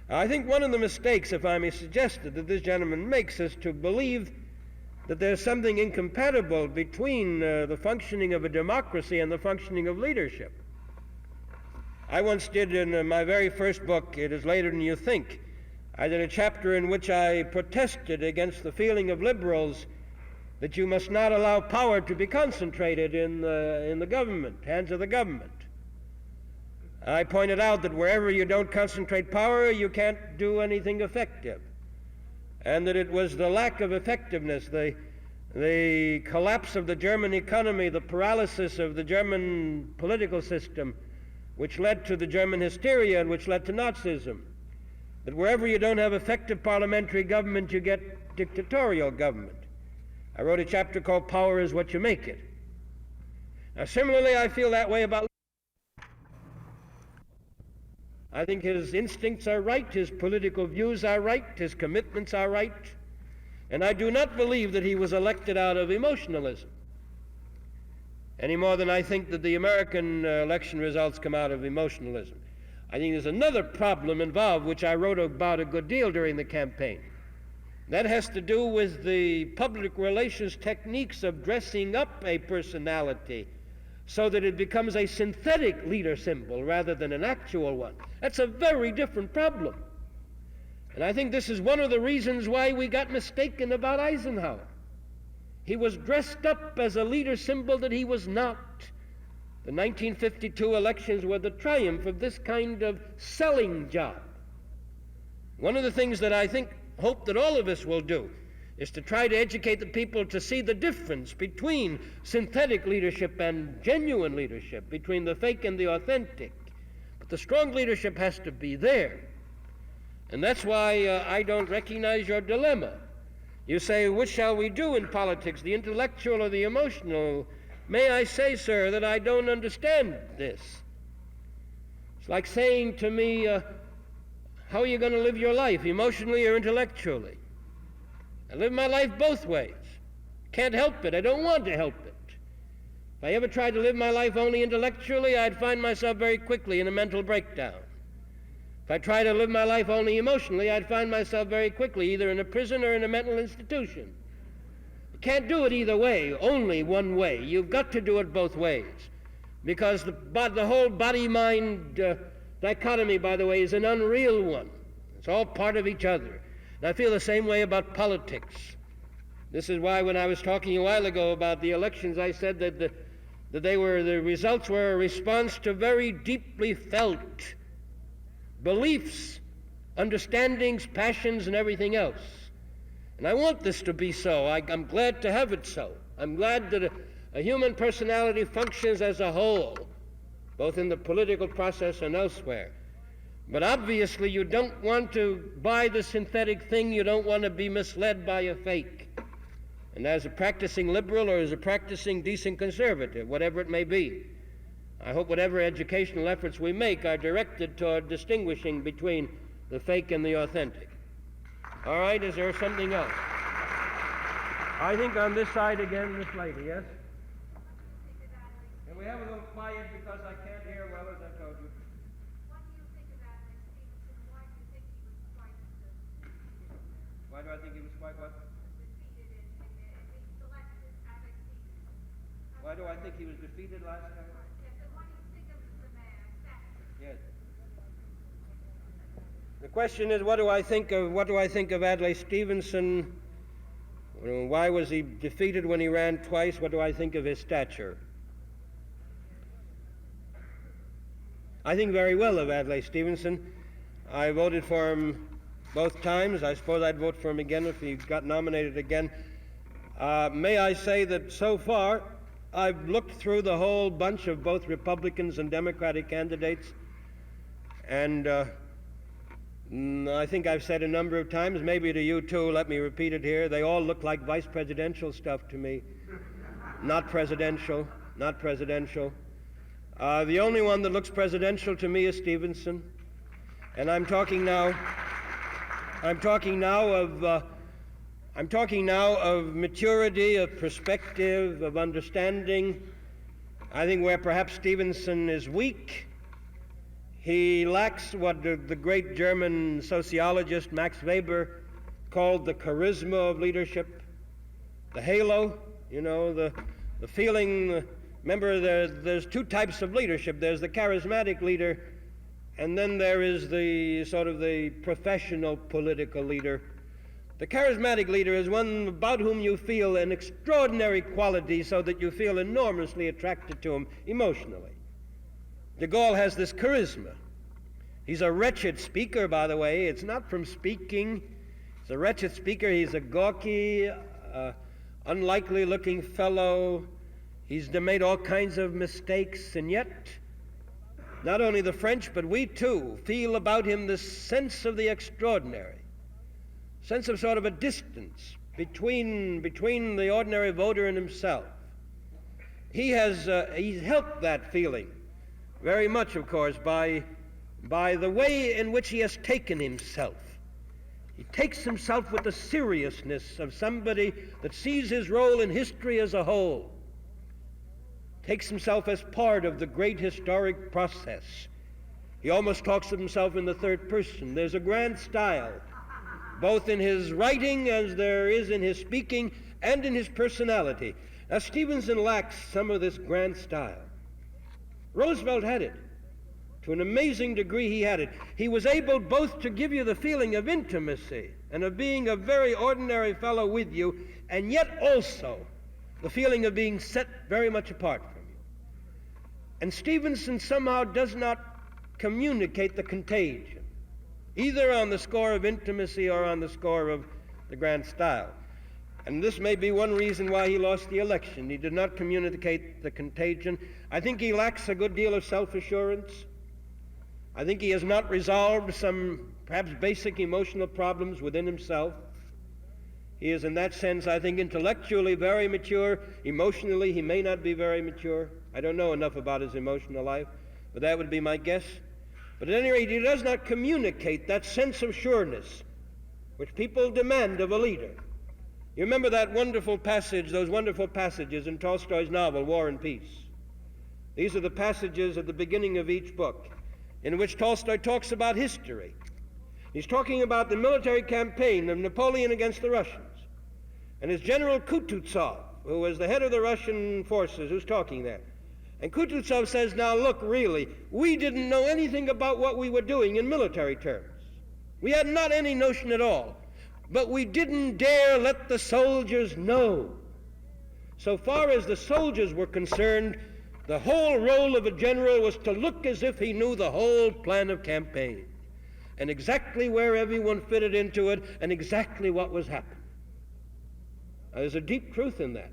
I think one of the mistakes, if I may suggest it, that this gentleman makes is to believe that there's something incompatible between the functioning of a democracy and the functioning of leadership. I once did in my very first book, It Is Later Than You Think, I did a chapter in which I protested against the feeling of liberals that you must not allow power to be concentrated in the government, hands of the government. I pointed out that wherever you don't concentrate power, you can't do anything effective. And that it was the lack of effectiveness, the collapse of the German economy, the paralysis of the German political system, which led to the German hysteria and which led to Nazism. That wherever you don't have effective parliamentary government, you get dictatorial government. I wrote a chapter called Power is What You Make It. Now, similarly, I feel that way about. I think his instincts are right, his political views are right, his commitments are right. And I do not believe that he was elected out of emotionalism, any more than I think that the American election results come out of emotionalism. I think there's another problem involved, which I wrote about a good deal during the campaign. That has to do with the public relations techniques of dressing up a personality so that it becomes a synthetic leader symbol rather than an actual one. That's a very different problem. And I think this is one of the reasons why we got mistaken about Eisenhower. He was dressed up as a leader symbol that he was not. The 1952 elections were the triumph of this kind of selling job. One of the things that I hope that all of us will do is to try to educate the people to see the difference between synthetic leadership and genuine leadership, between the fake and the authentic. But the strong leadership has to be there. And that's why I don't recognize your dilemma. You say, which shall we do in politics, the intellectual or the emotional? May I say, sir, that I don't understand this. It's like saying to me, how are you going to live your life, emotionally or intellectually? I live my life both ways. Can't help it. I don't want to help it. If I ever tried to live my life only intellectually, I'd find myself very quickly in a mental breakdown. If I tried to live my life only emotionally, I'd find myself very quickly either in a prison or in a mental institution. You can't do it either way, only one way. You've got to do it both ways. Because the whole body-mind dichotomy, by the way, is an unreal one. It's all part of each other. And I feel the same way about politics. This is why when I was talking a while ago about the elections, I said that the results were a response to very deeply felt beliefs, understandings, passions, and everything else. And I want this to be so. I'm glad to have it so. I'm glad that a human personality functions as a whole, both in the political process and elsewhere. But obviously you don't want to buy the synthetic thing. You don't want to be misled by a fake. And as a practicing liberal or as a practicing decent conservative, whatever it may be, I hope whatever educational efforts we make are directed toward distinguishing between the fake and the authentic. All right, is there something else? I think on this side again, this lady, yes? Can we have a little quiet because I can't hear well, as I told you. What do you think about Max Stevenson? Why do you think he was quite Why do I think he was quite what? defeated in the election, Alex Stevenson? Why do I think he was defeated last time? Yes, and what do you think of the mayor, Thatcher? Yes. The question is, what do I think of Adlai Stevenson? Why was he defeated when he ran twice? What do I think of his stature? I think very well of Adlai Stevenson. I voted for him both times. I suppose I'd vote for him again if he got nominated again. May I say that so far I've looked through the whole bunch of both Republicans and Democratic candidates, and I think I've said a number of times, maybe to you too, let me repeat it here, they all look like vice presidential stuff to me. Not presidential, not presidential. The only one that looks presidential to me is Stevenson. And I'm talking now of maturity, of perspective, of understanding. I think where perhaps Stevenson is weak, he lacks what the great German sociologist Max Weber called the charisma of leadership, the halo, the feeling. Remember, there's two types of leadership. There's the charismatic leader, and then there is the sort of the professional political leader. The charismatic leader is one about whom you feel an extraordinary quality so that you feel enormously attracted to him emotionally. De Gaulle has this charisma. He's a wretched speaker, by the way. It's not from speaking. He's a wretched speaker. He's a gawky, unlikely-looking fellow. He's made all kinds of mistakes, and yet, not only the French, but we too feel about him this sense of the extraordinary, sense of sort of a distance between the ordinary voter and himself. He's helped that feeling very much, of course, by the way in which he has taken himself. He takes himself with the seriousness of somebody that sees his role in history as a whole, takes himself as part of the great historic process. He almost talks of himself in the third person. There's a grand style, both in his writing as there is in his speaking and in his personality. Now, Stevenson lacks some of this grand style. Roosevelt had it. To an amazing degree he had it. He was able both to give you the feeling of intimacy and of being a very ordinary fellow with you, and yet also the feeling of being set very much apart from you. And Stevenson somehow does not communicate the contagion, either on the score of intimacy or on the score of the grand style. And this may be one reason why he lost the election. He did not communicate the contagion. I think he lacks a good deal of self-assurance. I think he has not resolved some perhaps basic emotional problems within himself. He is in that sense, I think, intellectually very mature. Emotionally, he may not be very mature. I don't know enough about his emotional life, but that would be my guess. But at any rate, he does not communicate that sense of sureness which people demand of a leader. You remember that wonderful passage, those wonderful passages in Tolstoy's novel, War and Peace. These are the passages at the beginning of each book in which Tolstoy talks about history. He's talking about the military campaign of Napoleon against the Russians. And it's General Kutuzov, who was the head of the Russian forces, who's talking there. And Kutuzov says, now look, really, we didn't know anything about what we were doing in military terms. We had not any notion at all. But we didn't dare let the soldiers know. So far as the soldiers were concerned, the whole role of a general was to look as if he knew the whole plan of campaign, and exactly where everyone fitted into it, and exactly what was happening. Now, there's a deep truth in that.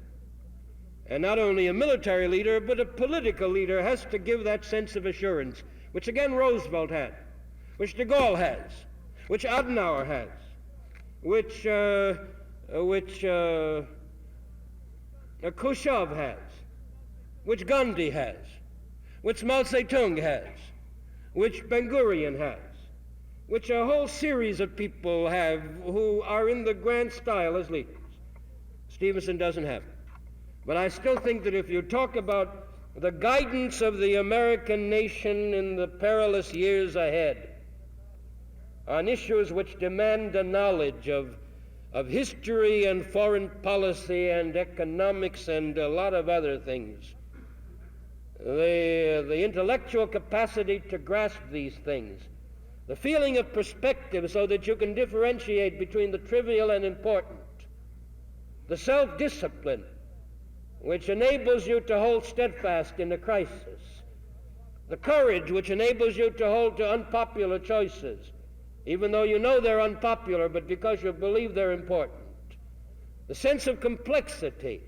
And not only a military leader, but a political leader has to give that sense of assurance, which again Roosevelt had, which de Gaulle has, which Adenauer has, which Khrushchev has, which Gandhi has, which Mao Zedong has, which Ben-Gurion has, which a whole series of people have who are in the grand style as leaders. Stevenson doesn't have it. But I still think that if you talk about the guidance of the American nation in the perilous years ahead, on issues which demand a knowledge of history and foreign policy and economics and a lot of other things, the intellectual capacity to grasp these things, the feeling of perspective so that you can differentiate between the trivial and important, the self-discipline which enables you to hold steadfast in a crisis, the courage which enables you to hold to unpopular choices, even though you know they're unpopular, but because you believe they're important, the sense of complexity,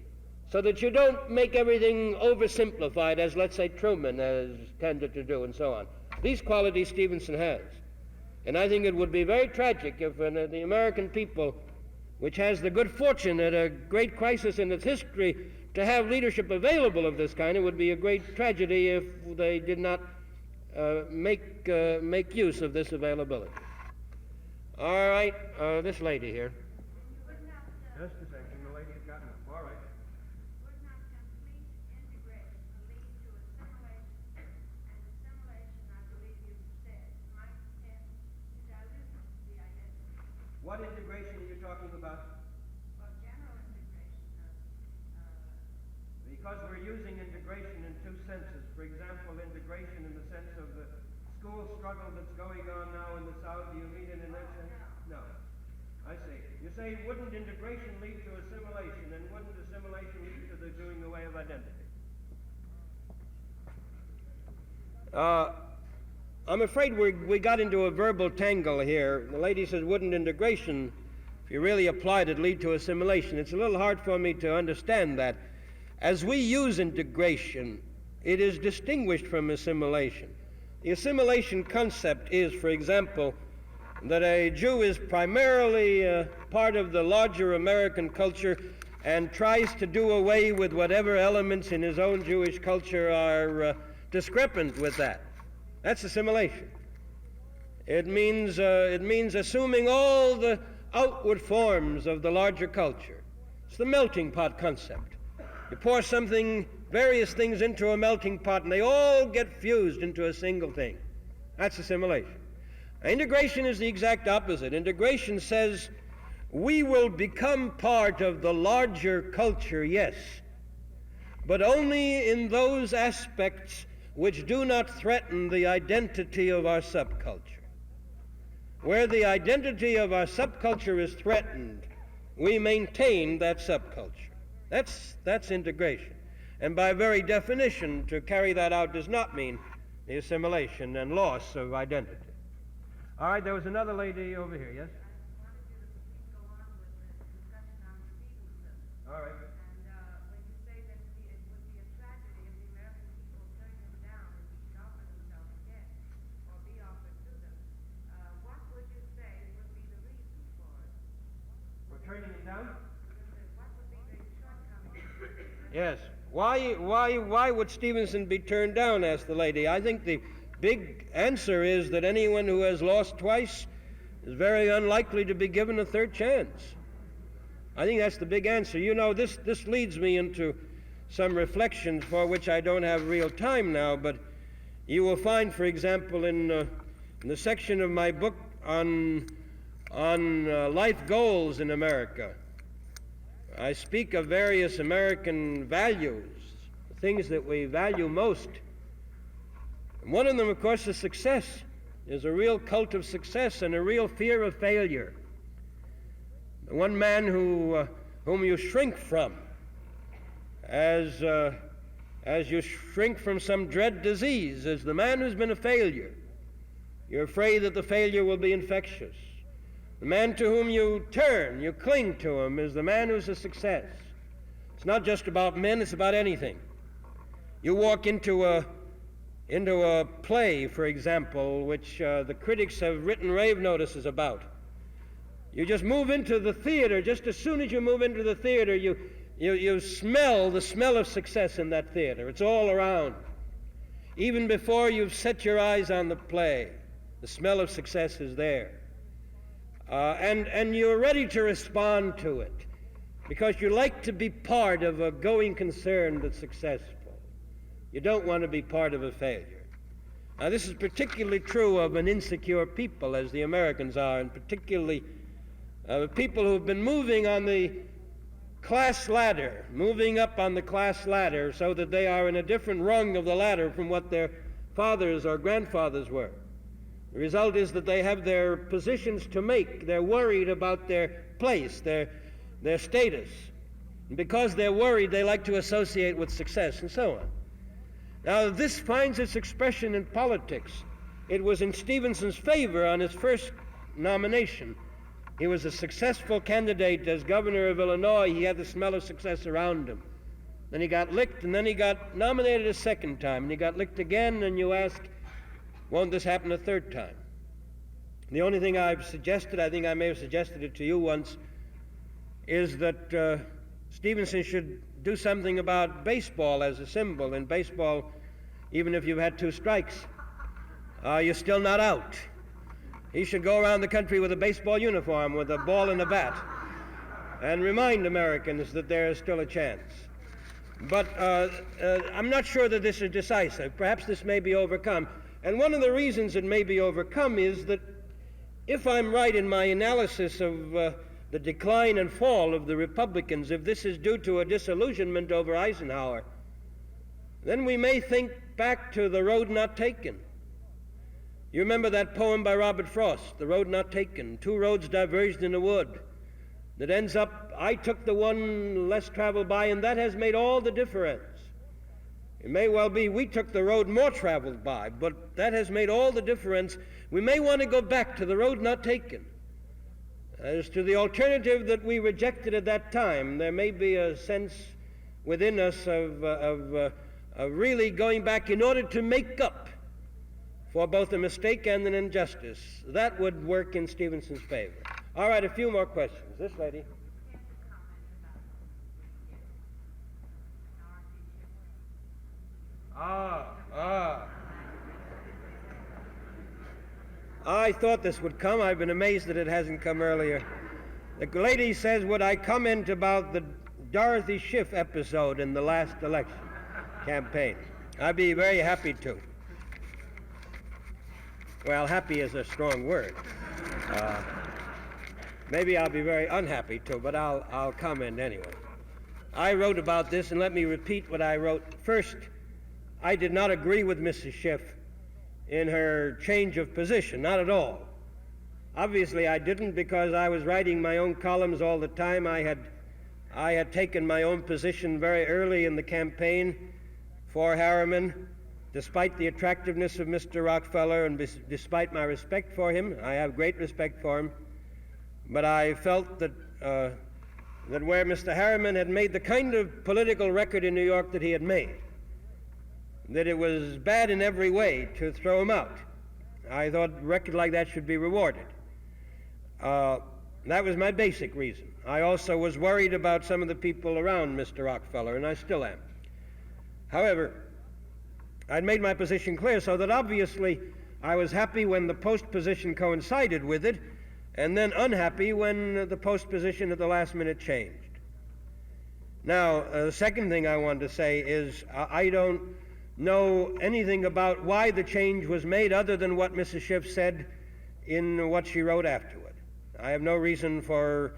so that you don't make everything oversimplified, as, let's say, Truman has tended to do, and so on. These qualities Stevenson has. And I think it would be very tragic if the American people, which has the good fortune at a great crisis in its history to have leadership available of this kind, it would be a great tragedy if they did not make use of this availability. All right, this lady here. Would not, Just a second, the lady's gotten up. All right. would not complete integration lead to assimilation? And assimilation, I believe you said, might tend to dilute the identity. What integration are you talking about? Well, general integration of Because we're using integration in two senses. For example, integration in the sense of the school struggle that's going on now in the South. Do you mean it in that sense? No. I see. You say, wouldn't integration lead to assimilation, and wouldn't assimilation lead to the doing away of identity? I'm afraid we got into a verbal tangle here. The lady says, wouldn't integration, if you really applied it, lead to assimilation? It's a little hard for me to understand that. As we use integration, it is distinguished from assimilation. The assimilation concept is, for example, that a Jew is primarily part of the larger American culture and tries to do away with whatever elements in his own Jewish culture are discrepant with that. That's assimilation. It means assuming all the outward forms of the larger culture. It's the melting pot concept. You pour various things into a melting pot, and they all get fused into a single thing. That's assimilation. Integration is the exact opposite. Integration says we will become part of the larger culture, yes, but only in those aspects which do not threaten the identity of our subculture. Where the identity of our subculture is threatened, we maintain that subculture. That's integration. And by very definition, to carry that out does not mean the assimilation and loss of identity. All right, there was another lady over here, yes? I wanted you to please go on with the discussion on Stevenson. All right. And when you say that it would be a tragedy if the American people turned him down and he should offer himself again, or be offered to them, what would you say would be the reason for it? We're turning it down? What would be the shortcomings? Yes. Why would Stevenson be turned down, asked the lady. I think the big answer is that anyone who has lost twice is very unlikely to be given a third chance. I think that's the big answer. You know, this leads me into some reflections for which I don't have real time now, but you will find, for example, in the section of my book on life goals in America, I speak of various American values, things that we value most. And one of them, of course, is success. There's a real cult of success and a real fear of failure. The one man whom you shrink from, as you shrink from some dread disease, is the man who's been a failure. You're afraid that the failure will be infectious. The man to whom you turn, you cling to him, is the man who's a success. It's not just about men, it's about anything. You walk into a play, for example, which the critics have written rave notices about. You just move into the theater. Just as soon as you move into the theater, you smell the smell of success in that theater. It's all around. Even before you've set your eyes on the play, the smell of success is there. And you're ready to respond to it because you like to be part of a going concern that's successful. You don't want to be part of a failure. Now, this is particularly true of an insecure people, as the Americans are, and particularly people who've been moving on the class ladder, moving up on the class ladder so that they are in a different rung of the ladder from what their fathers or grandfathers were. The result is that they have their positions to make. They're worried about their place, their status. And because they're worried, they like to associate with success and so on. Now, this finds its expression in politics. It was in Stevenson's favor on his first nomination. He was a successful candidate as governor of Illinois. He had the smell of success around him. Then he got licked, and then he got nominated a second time, and he got licked again, and you ask, won't this happen a third time? The only thing I've suggested, I think I may have suggested it to you once, is that Stevenson should do something about baseball as a symbol. In baseball, even if you've had 2 strikes, you're still not out. He should go around the country with a baseball uniform, with a ball and a bat, and remind Americans that there is still a chance. But I'm not sure that this is decisive. Perhaps this may be overcome. And one of the reasons it may be overcome is that if I'm right in my analysis of the decline and fall of the Republicans, if this is due to a disillusionment over Eisenhower, then we may think back to The Road Not Taken. You remember that poem by Robert Frost, The Road Not Taken, 2 roads diverged in a wood, that ends up, I took the one less traveled by, and that has made all the difference. It may well be we took the road more traveled by, but that has made all the difference. We may want to go back to the road not taken. As to the alternative that we rejected at that time, there may be a sense within us of really going back in order to make up for both a mistake and an injustice. That would work in Stevenson's favor. All right, a few more questions. This lady. I thought this would come. I've been amazed that it hasn't come earlier. The lady says, would I comment about the Dorothy Schiff episode in the last election campaign? I'd be very happy to. Well, happy is a strong word. Maybe I'll be very unhappy too, but I'll comment anyway. I wrote about this, and let me repeat what I wrote. First, I did not agree with Mrs. Schiff in her change of position, not at all. Obviously, I didn't, because I was writing my own columns all the time. I had taken my own position very early in the campaign for Harriman, despite the attractiveness of Mr. Rockefeller and despite my respect for him. I have great respect for him. But I felt that where Mr. Harriman had made the kind of political record in New York that he had made, that it was bad in every way to throw him out. I thought a record like that should be rewarded. That was my basic reason. I also was worried about some of the people around Mr. Rockefeller, and I still am. However, I'd made my position clear, so that obviously I was happy when the post position coincided with it, and then unhappy when the post position at the last minute changed. Now, the second thing I want to say is I don't know anything about why the change was made other than what Mrs. Schiff said in what she wrote afterward. I have no reason for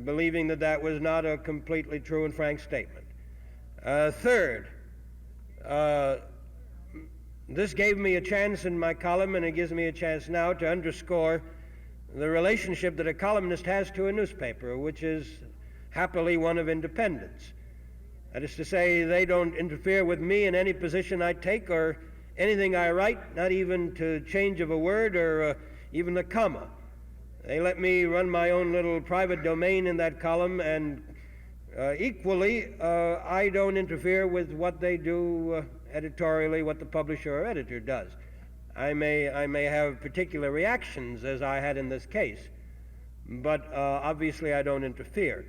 believing that that was not a completely true and frank statement. Third, this gave me a chance in my column, and it gives me a chance now to underscore the relationship that a columnist has to a newspaper, which is happily one of independence. That is to say, they don't interfere with me in any position I take or anything I write, not even to change of a word or even a comma. They let me run my own little private domain in that column, and equally, I don't interfere with what they do editorially, what the publisher or editor does. I may have particular reactions, as I had in this case, but obviously I don't interfere.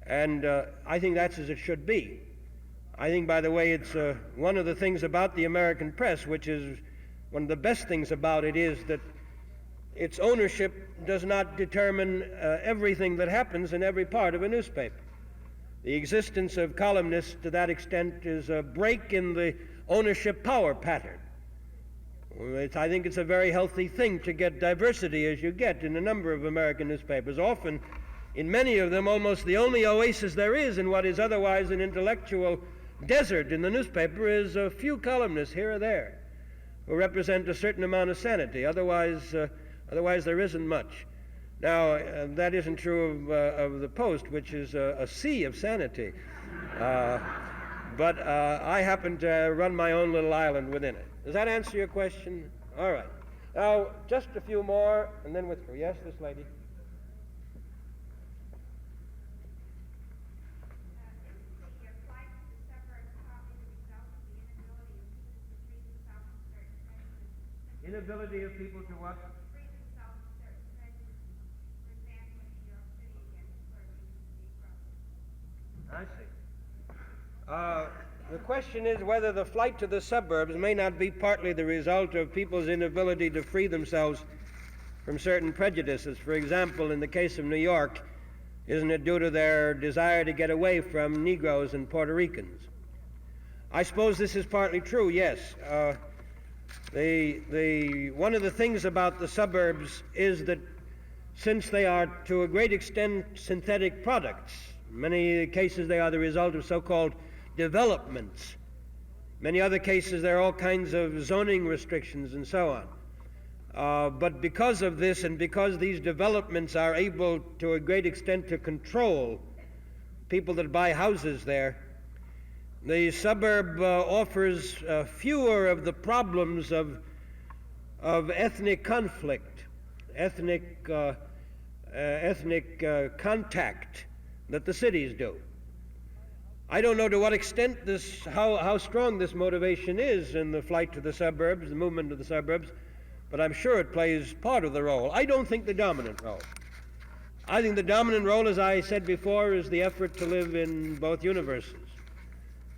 And I think that's as it should be. I think, by the way, it's one of the things about the American press, which is one of the best things about it, is that its ownership does not determine everything that happens in every part of a newspaper. The existence of columnists to that extent is a break in the ownership power pattern. I think it's a very healthy thing to get diversity as you get in a number of American newspapers. Often, in many of them, almost the only oasis there is in what is otherwise an intellectual desert in the newspaper is a few columnists here or there who represent a certain amount of sanity. Otherwise there isn't much. Now, that isn't true of the Post, which is a sea of sanity. But I happen to run my own little island within it. Does that answer your question? All right. Now, just a few more, and then withdraw. Yes, this lady. Inability of people to what? Free themselves of certain prejudices. For example, in New York City against clergy and Negroes. I see. The question is whether the flight to the suburbs may not be partly the result of people's inability to free themselves from certain prejudices. For example, in the case of New York, isn't it due to their desire to get away from Negroes and Puerto Ricans? I suppose this is partly true, yes. One of the things about the suburbs is that since they are to a great extent synthetic products, in many cases they are the result of so-called developments. Many other cases there are all kinds of zoning restrictions and so on. But because of this, and because these developments are able to a great extent to control people that buy houses there, the suburb offers fewer of the problems of ethnic conflict, ethnic contact that the cities do. I don't know to what extent how strong this motivation is in the flight to the suburbs, the movement to the suburbs, but I'm sure it plays part of the role. I don't think the dominant role. I think the dominant role, as I said before, is the effort to live in both universes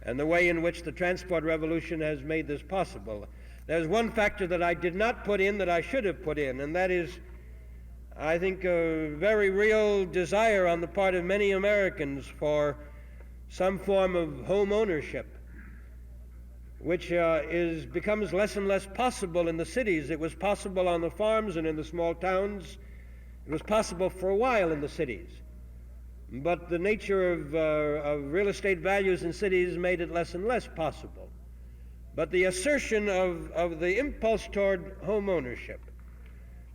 and the way in which the transport revolution has made this possible. There's one factor that I did not put in that I should have put in, and that is, I think, a very real desire on the part of many Americans for some form of home ownership, which becomes less and less possible in the cities. It was possible on the farms and in the small towns. It was possible for a while in the cities. But the nature of real estate values in cities made it less and less possible. But the assertion of the impulse toward home ownership,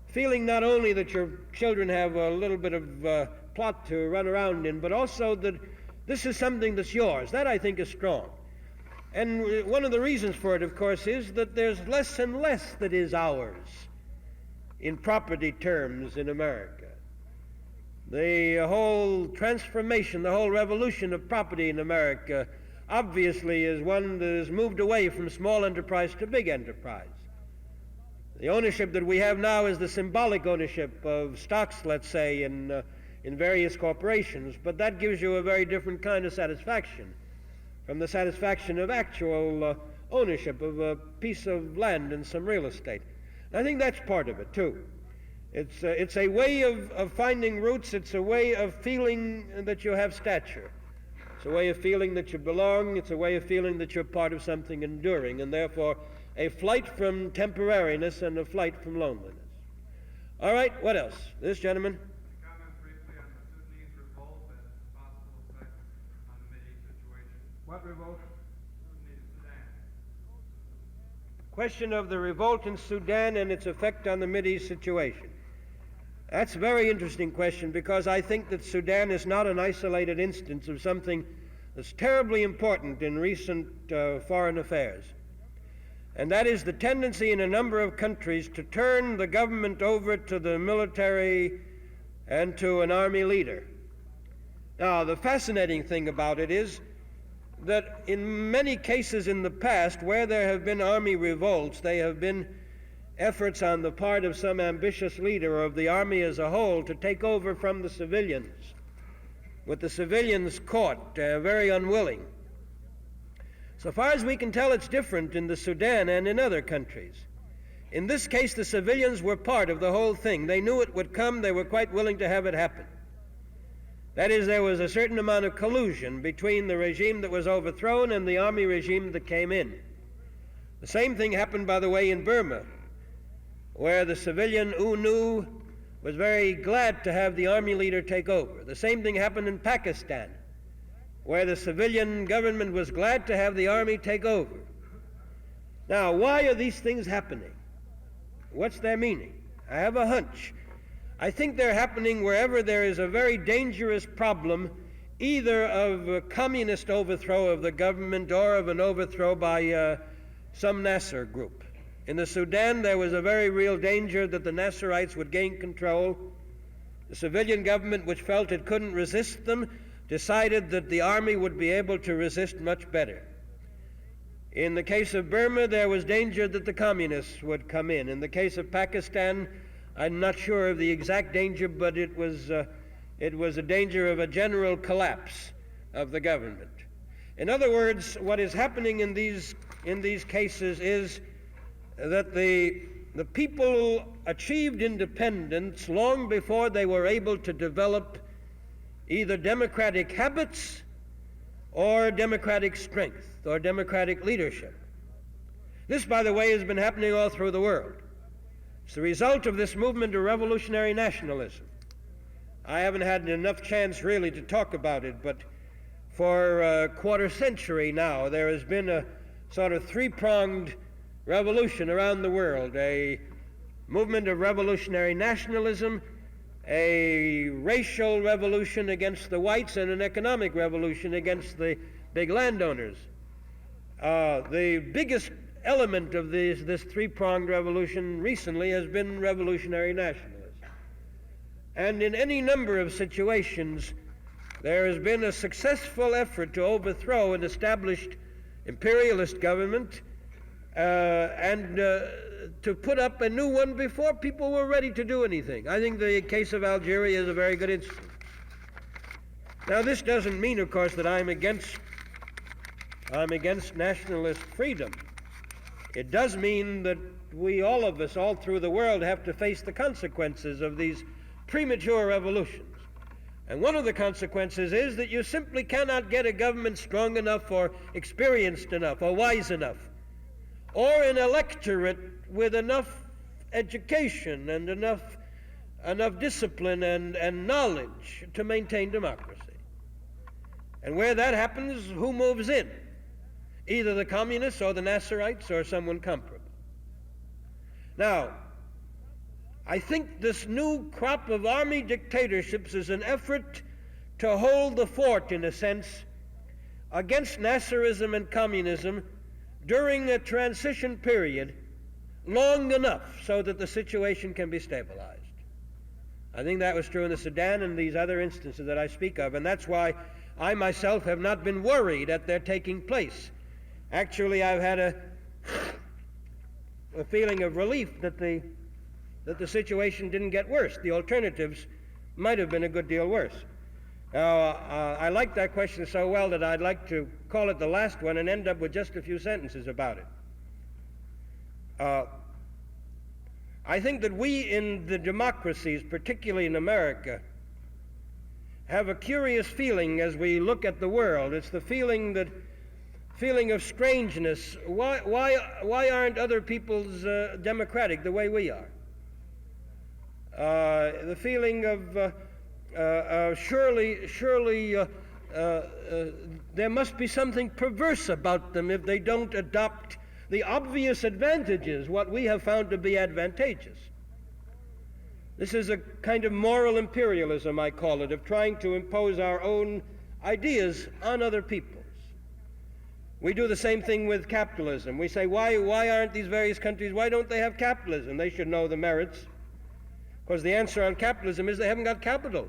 feeling not only that your children have a little bit of plot to run around in, but also that this is something that's yours, that I think is strong. And one of the reasons for it, of course, is that there's less and less that is ours in property terms in America. The whole transformation, the whole revolution of property in America obviously is one that has moved away from small enterprise to big enterprise. The ownership that we have now is the symbolic ownership of stocks, let's say, in various corporations, but that gives you a very different kind of satisfaction from the satisfaction of actual ownership of a piece of land and some real estate. And I think that's part of it, too. It's a way of finding roots. It's a way of feeling that you have stature. It's a way of feeling that you belong. It's a way of feeling that you're part of something enduring, and therefore a flight from temporariness and a flight from loneliness. All right, what else? This gentleman? Comment briefly on the Sudanese revolt and its possible effects on the Mideast situation. What revolt? Sudan. Question of the revolt in Sudan and its effect on the Mideast situation. That's a very interesting question, because I think that Sudan is not an isolated instance of something that's terribly important in recent foreign affairs. And that is the tendency in a number of countries to turn the government over to the military and to an army leader. Now, the fascinating thing about it is that in many cases in the past where there have been army revolts, they have been efforts on the part of some ambitious leader of the army as a whole to take over from the civilians, with the civilians caught, very unwilling. So far as we can tell, it's different in the Sudan and in other countries. In this case, the civilians were part of the whole thing. They knew it would come. They were quite willing to have it happen. That is, there was a certain amount of collusion between the regime that was overthrown and the army regime that came in. The same thing happened, by the way, in Burma, where the civilian UNU was very glad to have the army leader take over. The same thing happened in Pakistan, where the civilian government was glad to have the army take over. Now, why are these things happening? What's their meaning? I have a hunch. I think they're happening wherever there is a very dangerous problem, either of a communist overthrow of the government or of an overthrow by some Nasser group. In the Sudan, there was a very real danger that the Nasserites would gain control. The civilian government, which felt it couldn't resist them, decided that the army would be able to resist much better. In the case of Burma, there was danger that the communists would come in. In the case of Pakistan, I'm not sure of the exact danger, but it was a danger of a general collapse of the government. In other words, what is happening in these cases is that the people achieved independence long before they were able to develop either democratic habits or democratic strength or democratic leadership. This, by the way, has been happening all through the world. It's the result of this movement of revolutionary nationalism. I haven't had enough chance really to talk about it, but for a quarter century now there has been a sort of three-pronged revolution around the world: a movement of revolutionary nationalism, a racial revolution against the whites, and an economic revolution against the big landowners. The biggest element of this three-pronged revolution recently has been revolutionary nationalism. And in any number of situations, there has been a successful effort to overthrow an established imperialist government and to put up a new one before people were ready to do anything. I think the case of Algeria is a very good instance. Now, this doesn't mean, of course, that I'm against nationalist freedom. It does mean that we, all of us, all through the world, have to face the consequences of these premature revolutions. And one of the consequences is that you simply cannot get a government strong enough or experienced enough or wise enough, or an electorate with enough education and enough discipline and knowledge to maintain democracy. And where that happens, who moves in? Either the communists or the Nasserites or someone comparable. Now, I think this new crop of army dictatorships is an effort to hold the fort, in a sense, against Nasserism and communism during a transition period long enough so that the situation can be stabilized. I think that was true in the Sudan and these other instances that I speak of, and that's why I myself have not been worried at their taking place. Actually, I've had a feeling of relief that the situation didn't get worse. The alternatives might have been a good deal worse. Now, I like that question so well that I'd like to call it the last one and end up with just a few sentences about it. I think that we in the democracies, particularly in America, have a curious feeling as we look at the world. It's the feeling of strangeness. Why aren't other peoples democratic the way we are? The feeling of surely there must be something perverse about them if they don't adopt the obvious advantages, what we have found to be advantageous. This is a kind of moral imperialism, I call it, of trying to impose our own ideas on other peoples. We do the same thing with capitalism. We say, why aren't these various countries, why don't they have capitalism? They should know the merits. Because the answer on capitalism is they haven't got capital.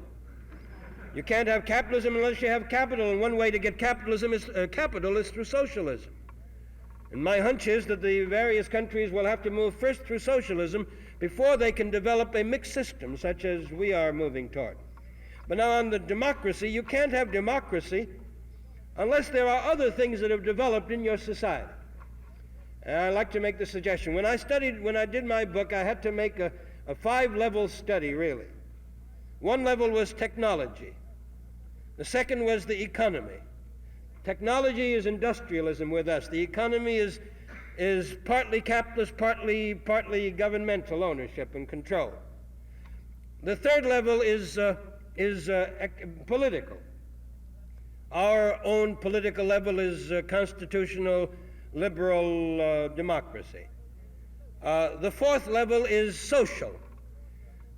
You can't have capitalism unless you have capital, and one way to get capitalism is capital is through socialism. And my hunch is that the various countries will have to move first through socialism before they can develop a mixed system such as we are moving toward. But now on the democracy, you can't have democracy unless there are other things that have developed in your society. And I like to make the suggestion. When I did my book, I had to make a 5-level study, really. One level was technology. The second was the economy. Technology is industrialism with us. The economy is partly capitalist, partly governmental ownership and control. The third level is political. Our own political level is constitutional liberal democracy. The fourth level is social.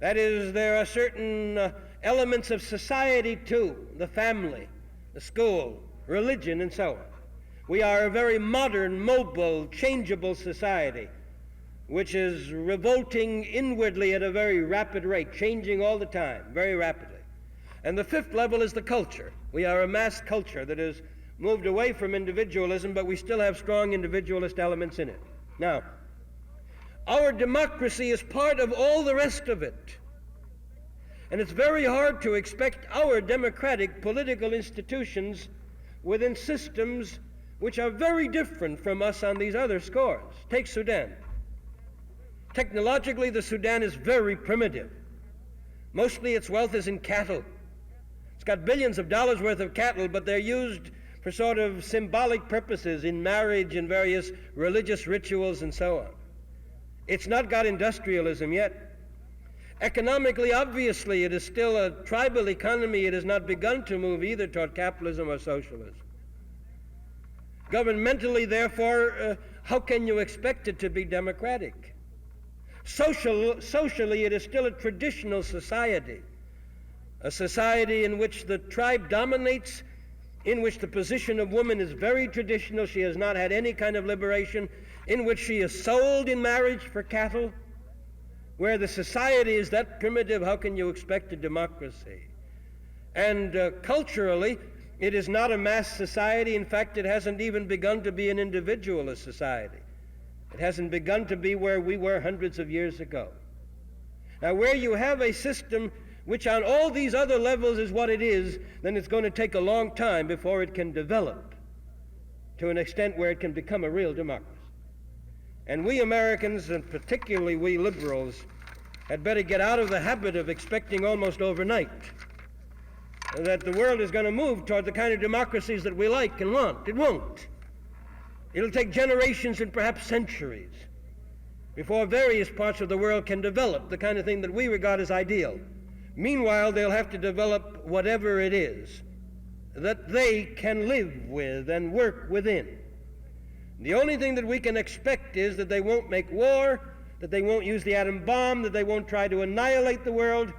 That is, there are certain elements of society too, the family, the school, religion, and so on. We are a very modern, mobile, changeable society, which is revolting inwardly at a very rapid rate, changing all the time, very rapidly. And the fifth level is the culture. We are a mass culture that has moved away from individualism, but we still have strong individualist elements in it. Now, our democracy is part of all the rest of it. And it's very hard to expect our democratic political institutions within systems which are very different from us on these other scores. Take Sudan. Technologically, the Sudan is very primitive. Mostly its wealth is in cattle. It's got billions of dollars worth of cattle, but they're used for sort of symbolic purposes in marriage and various religious rituals and so on. It's not got industrialism yet. Economically, obviously, it is still a tribal economy. It has not begun to move either toward capitalism or socialism. Governmentally, therefore, how can you expect it to be democratic? Socially, it is still a traditional society, a society in which the tribe dominates, in which the position of woman is very traditional. She has not had any kind of liberation, in which she is sold in marriage for cattle. Where the society is that primitive, how can you expect a democracy? And culturally, it is not a mass society. In fact, it hasn't even begun to be an individualist society. It hasn't begun to be where we were hundreds of years ago. Now, where you have a system which on all these other levels is what it is, then it's going to take a long time before it can develop to an extent where it can become a real democracy. And we Americans, and particularly we liberals, had better get out of the habit of expecting almost overnight that the world is going to move toward the kind of democracies that we like and want. It won't. It'll take generations and perhaps centuries before various parts of the world can develop the kind of thing that we regard as ideal. Meanwhile, they'll have to develop whatever it is that they can live with and work within. The only thing that we can expect is that they won't make war, that they won't use the atom bomb, that they won't try to annihilate the world,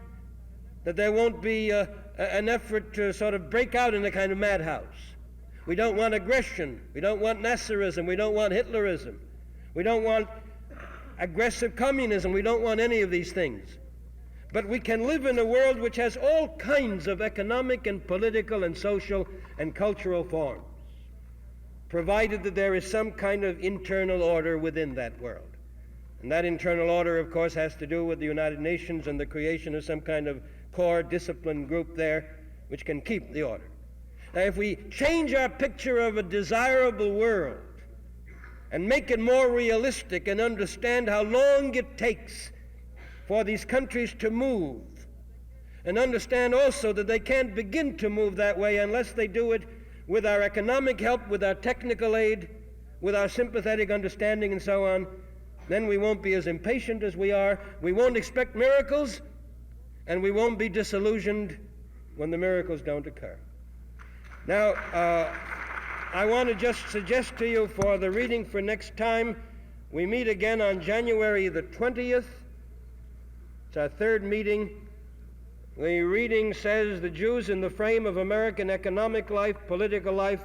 that there won't be an effort to sort of break out in a kind of madhouse. We don't want aggression. We don't want Nasserism. We don't want Hitlerism. We don't want aggressive communism. We don't want any of these things. But we can live in a world which has all kinds of economic and political and social and cultural forms, provided that there is some kind of internal order within that world. And that internal order, of course, has to do with the United Nations and the creation of some kind of core discipline group there which can keep the order. Now, if we change our picture of a desirable world and make it more realistic and understand how long it takes for these countries to move, and understand also that they can't begin to move that way unless they do it with our economic help, with our technical aid, with our sympathetic understanding and so on, then we won't be as impatient as we are. We won't expect miracles, and we won't be disillusioned when the miracles don't occur. Now, I want to just suggest to you for the reading for next time, we meet again on January the 20th. It's our third meeting. The reading says the Jews in the frame of American economic life, political life,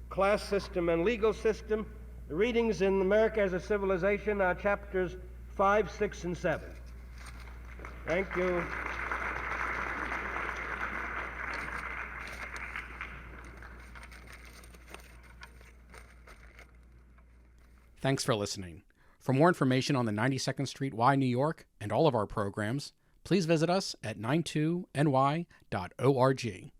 class system, and legal system. The readings in America as a Civilization are chapters 5, 6, and 7. Thank you. Thanks for listening. For more information on the 92nd Street Y, New York, and all of our programs, please visit us at 92ny.org.